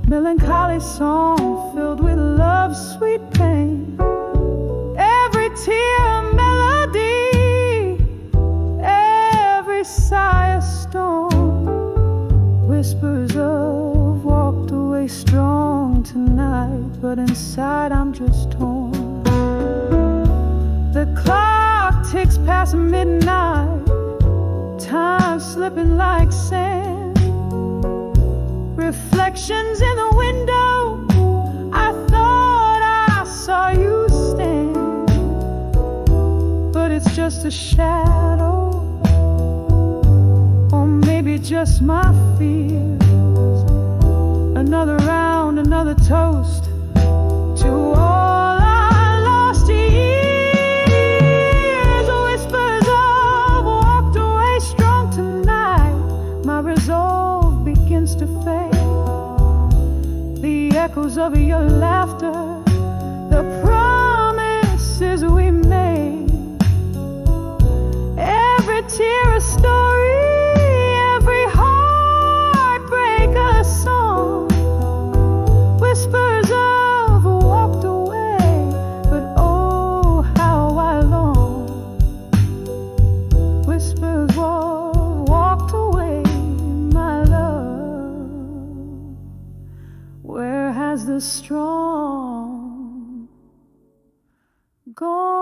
melancholy song filled with love's sweet pain. Every tear a melody, every sigh a storm. Whispers of walked away strong tonight, but inside I'm just torn. The clock ticks past midnight, time slipping like sand. Reflections in the window, I thought I saw you stand, but it's just a shadow, or maybe just my fears. Another round, another toast to all I lost years. fade. The echoes of your laughter, the promises we made. Every tear a story, every heartbreak a song. Whispers of walked away, but oh how I long. Whispers walked away, my love. Where has the strong gone?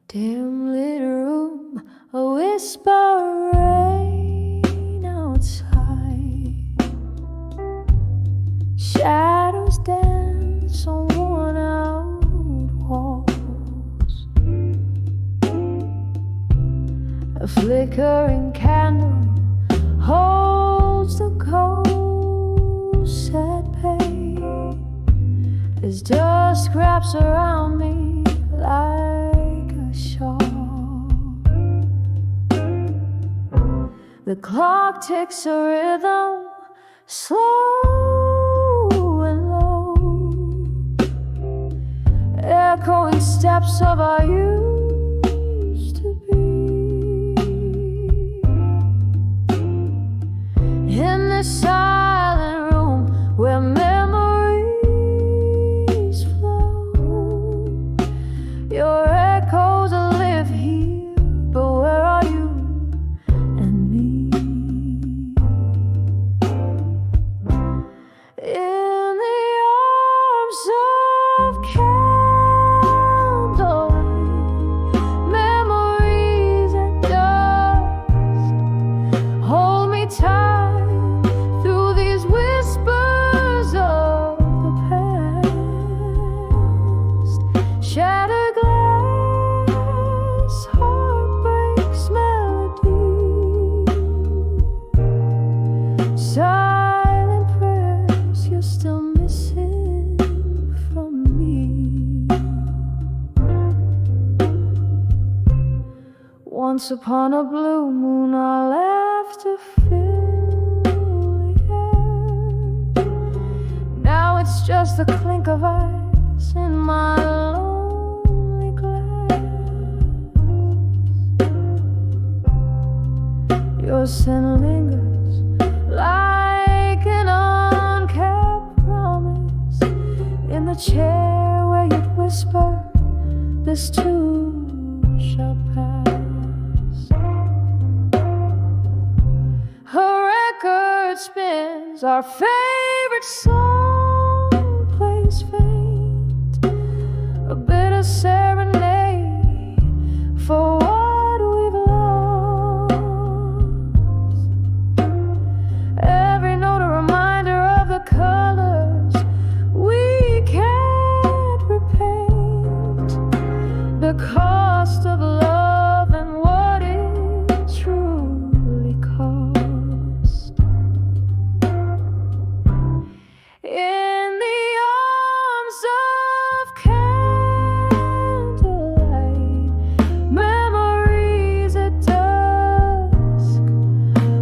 Dim lit room, a whisper rain outside. Shadows dance on worn out walls. A flickering candle holds the ghost at bay as dusk wraps around me like a shawl. The clock ticks a rhythm, slow and low, echoing steps of our used to be. In this silent room where memories flow, your echoes live here, but where are you and me? In the arms of candlelight, memories at dusk, hold me tight through these whispers of the past. Shattered glass, heartbreak's melody, silent prayers you're still missing from me. Once upon a blue moon, our laughter filled the air. Now it's just the clink of ice in my lonely glass. Your scent lingers like an unkept promise in the chair where you'd whisper, this too shall pass. Her record spins, our favorite song plays faint, a bitter serenade for what we've lost. Every note a reminder of the colors we can't repaint, the cost of love and what it truly cost. In the arms of candlelight, memories at dusk,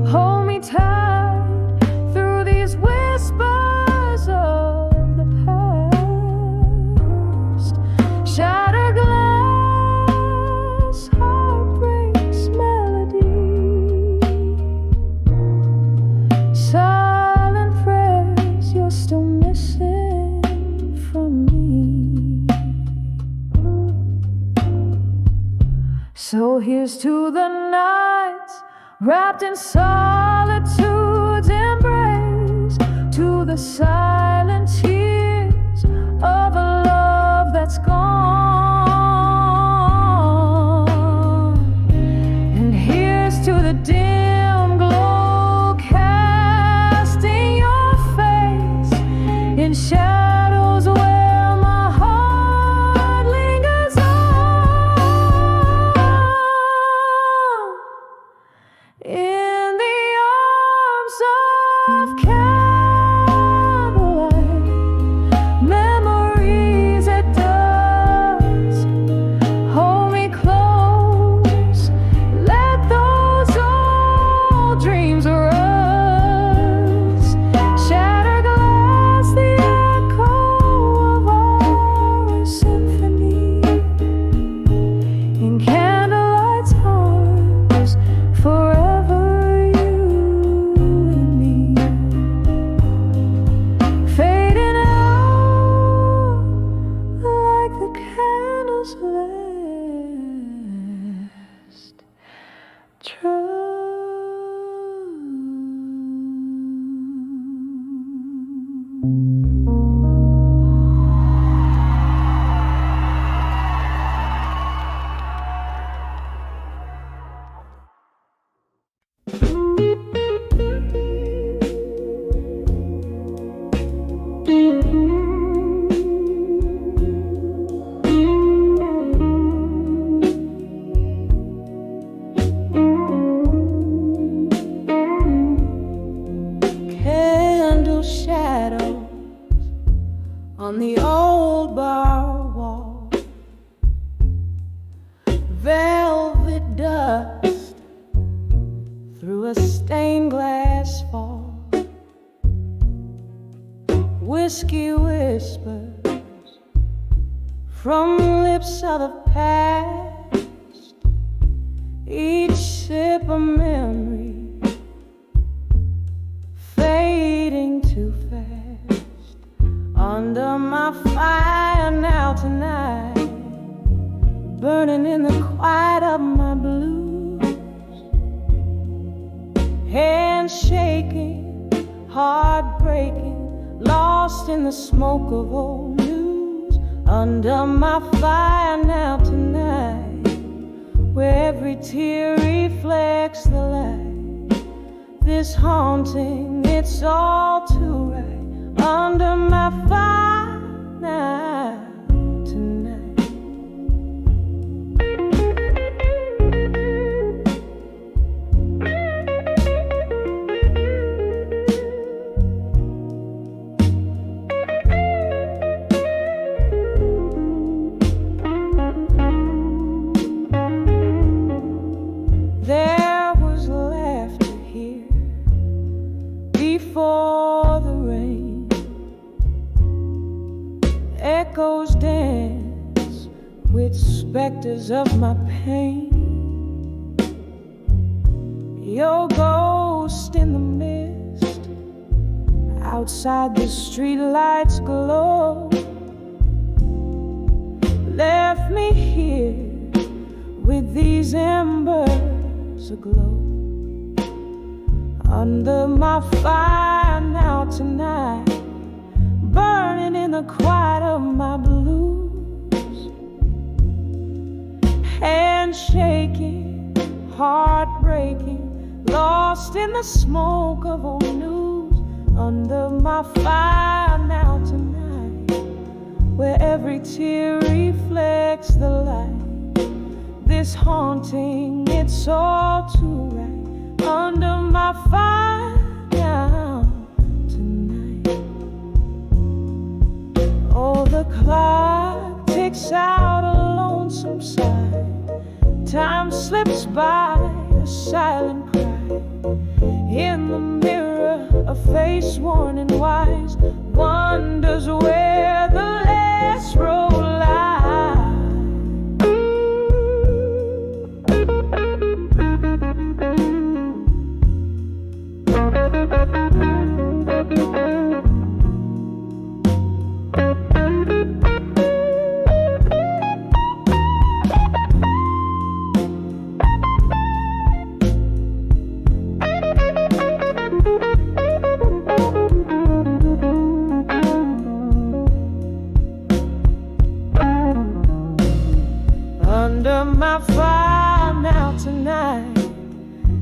hold me tight through these whispers of the past. Shattered glass, heartbreak's melody, silent prayers you're still missing from me. So here's to the nights wrapped in solitude's embrace, to the silent tears of a love was last true. Candle shadows on the old bar wall, velvet dust through a stained glass fall, whiskey whispers from lips of the past, each sip a memory fading too fast. Under my fire now tonight, burning in the quiet of my blues, hands shaking, heart breaking, lost in the smoke of old news. Under my fire now tonight, where every tear reflects the light, this haunting, it's all too right. Under my fire now tonight. There was laughter here before the rain, echoes dance with specters of my pain. Your ghost in the mist, outside the streetlights glow, left me here with these embers aglow. Under my fire now tonight, burning in the quiet of my blues, hands shaking, heart breaking, lost in the smoke of old news. Under my fire now tonight, where every tear reflects the light, this haunting, it's all too right. Under my fire now tonight. Oh, the clock ticks out a lonesome sigh. Time slips by, a silent cry. In the mirror, a face worn and wise wonders where the last road lies. Under my fire now tonight,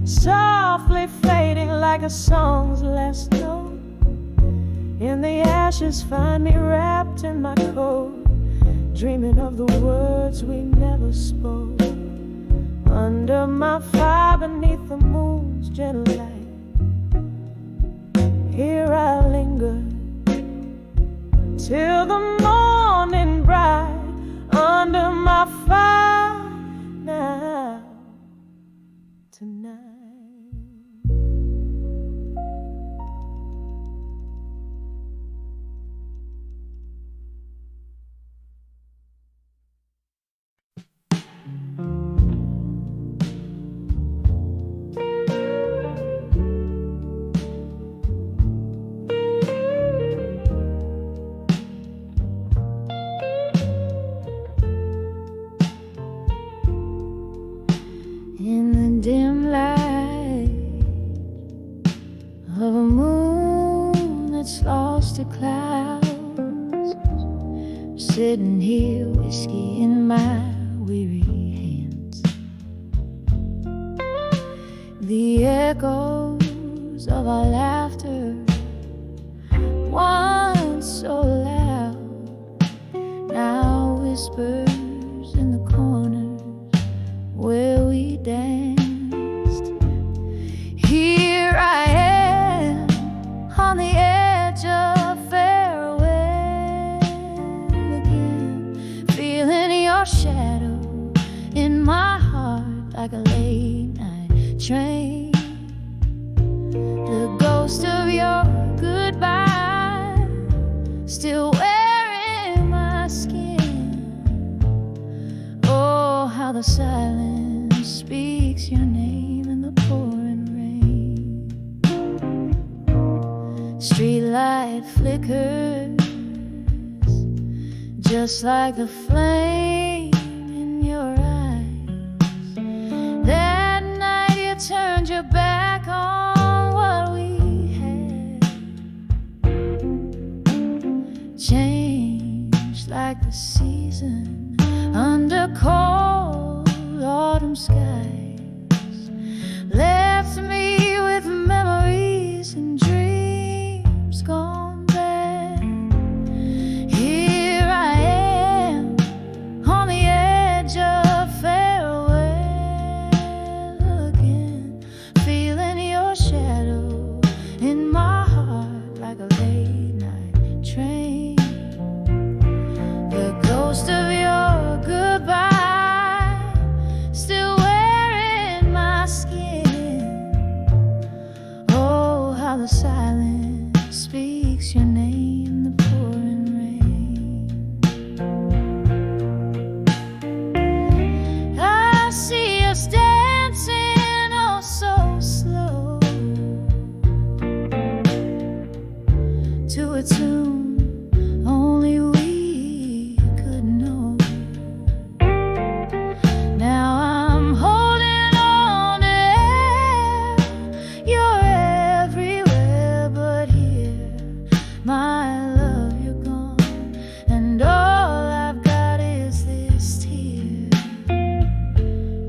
softly fading like a song's last note. In the ashes find me wrapped in my coat, dreaming of the words we never spoke. Under my fire beneath the moon's gentle light, here I linger till the morning bright. Under my fire now tonight. frosted clouds, sitting here, whiskey in my weary hands. The echoes of our laughter, once so loud, now whispers in the corners where we danced. Here I am on the edge of farewell again, feeling your shadow in my heart like a late night train. The ghost of your goodbye still wearing my skin. Oh, how the silence speaks your name in the pouring rain. Streetlight flickers just like the flame in your eyes. That night you turned your back on what we had, changed like the season under cold autumn skies, left me with memories and dreams gone bad. Here I am on the edge of farewell again, feeling your shadow in my heart like a late night train. The ghost of your goodbye still wearing my skin. Oh, how the silence speaks your name in the pouring rain. I see us dancing oh so slow to a tune only we could know. Now I'm holding on to air. You're everywhere but here. My love, you're gone, and all I've got is this tear.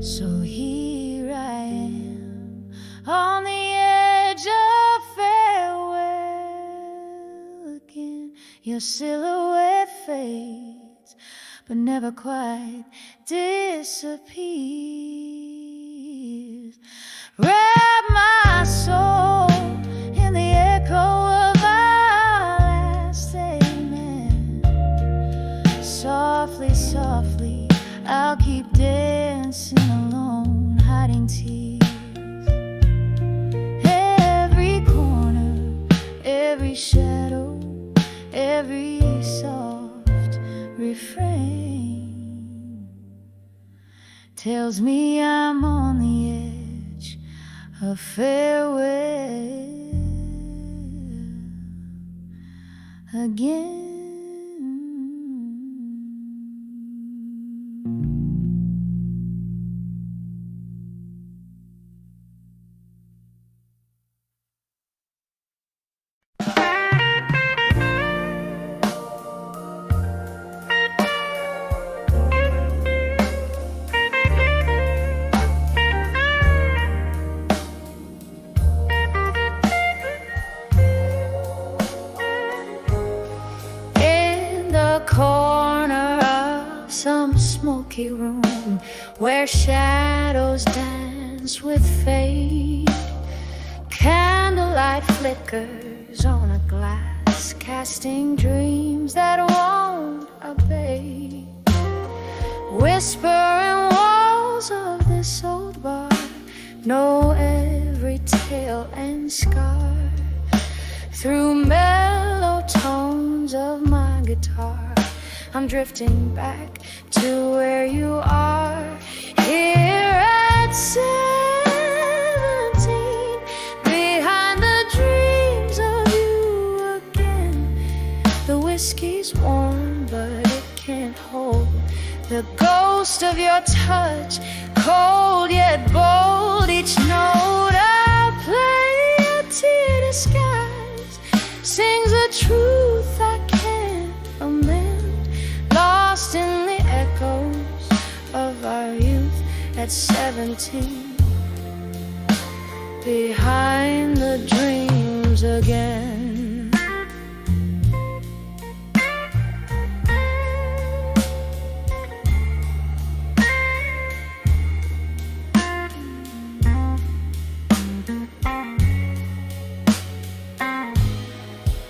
So here I am on the edge of farewell again. Your silhouette fades, but never quite disappears. Wrap my soul in the echo of our last amen. Softly, softly, I'll keep dancing alone, hiding tears. Every corner, every shadow, every soft refrain tells me I'm on the edge of farewell again. Corner of some smoky room where shadows dance with fade. Candlelight flickers on a glass, casting dreams that won't abate. Whispering walls of this old bar know every tale and scar. Through mellow tones of my guitar, I'm drifting back to where you are. Here at 17, behind the dreams of you again. The whiskey's warm, but it can't hold the ghost of your touch, cold yet bold. Each note I play, a tear disguised, sings the truth at 17, behind the dreams again.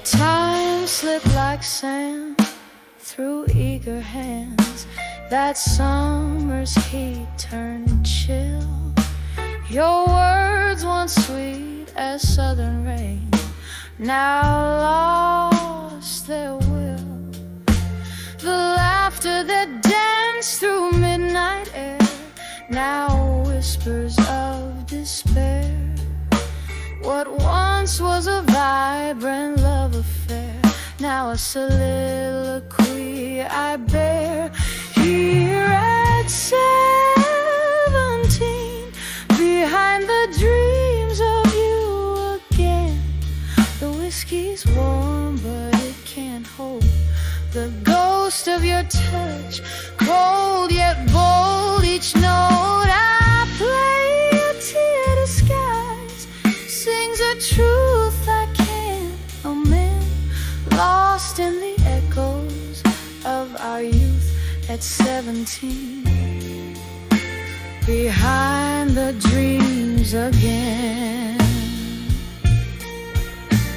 Time slipped like sand through eager hands. That summer's heat turned chill. Your words once sweet as southern rain, now lost their will. The laughter that danced through midnight air, now whispers of despair. What once was a vibrant love affair, now a soliloquy I bear. Here at 17, behind the dreams of you again. The whiskey's warm, but it can't hold the ghost of your touch, cold yet bold. Each note I play, a tear disguised, sings a truth I can't amend, lost in the echoes of our youth at 17, behind the dreams again.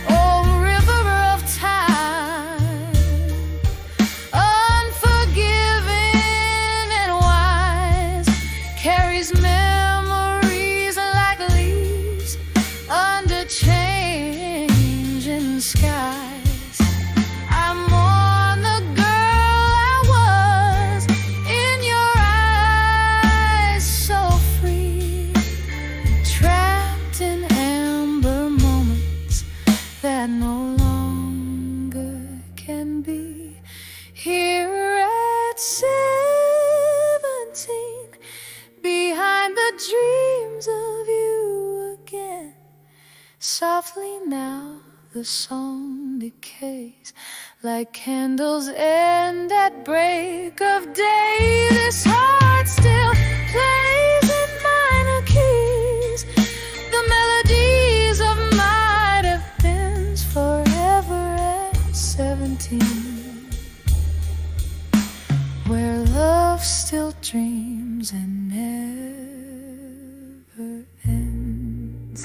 Oh, river of time, unforgiving and wise, carries memories like leaves under changing skies. That no longer can be. Here at 17, behind the dreams of you again. Softly now the song decays, like candles end at break of day. This heart still plays in minor keys, the melodies of my forever at 17, where love still dreams and never ends.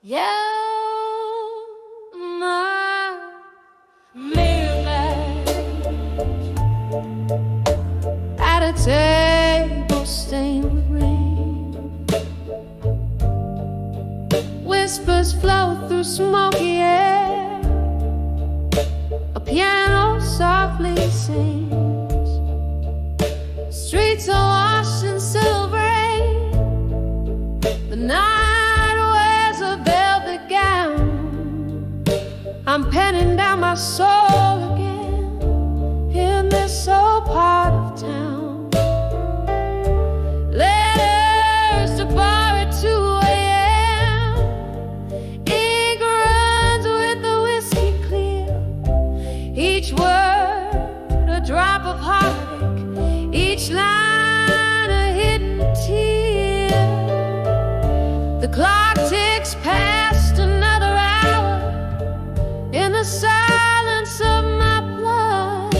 Yeah, my Maybach at a table stained with rain. Whispers flow through smoky air. A piano softly sings. Streets are washed in silver rain. The night I'm penning down my soul again in this old part of town. Letters to bar at 2 a.m. Ink runs with the whiskey clear. Each word a drop of heartache, each line a hidden tear. The clock ticks past another hour in the silence of my blood.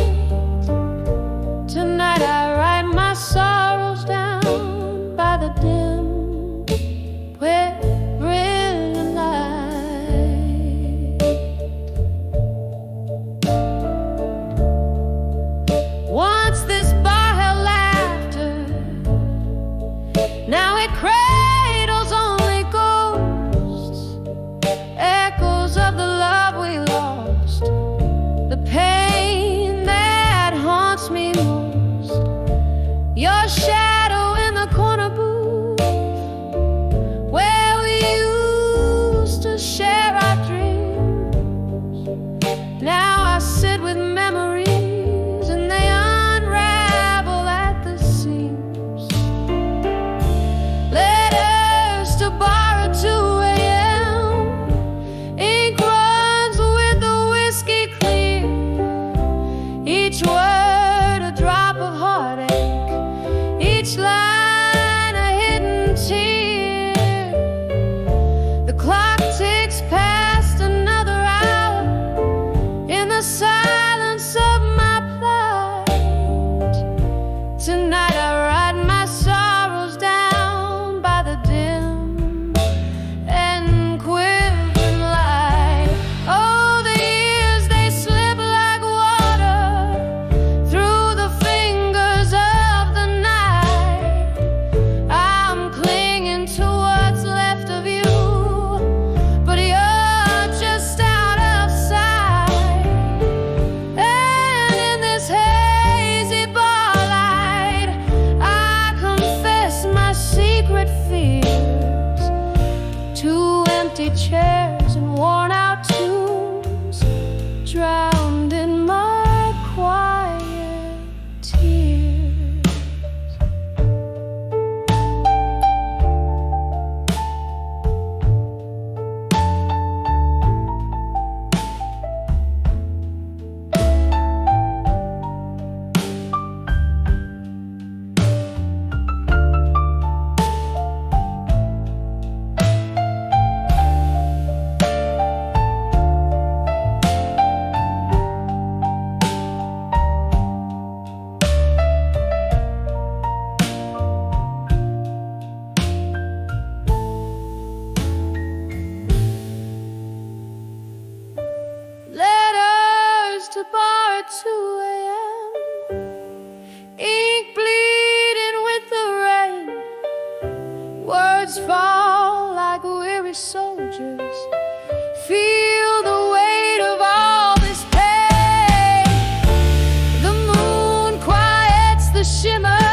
at 2 a.m. Ink bleeding with the rain. Words fall like weary soldiers. Feel the weight of all this pain. The moon quiets the shimmer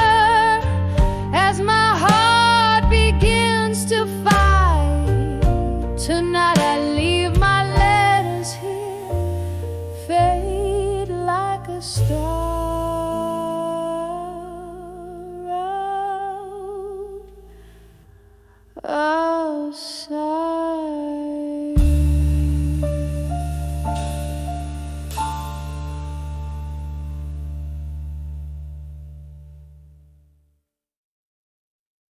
as my heart begins to fight. Tonight I leave my letters here, fade like a star.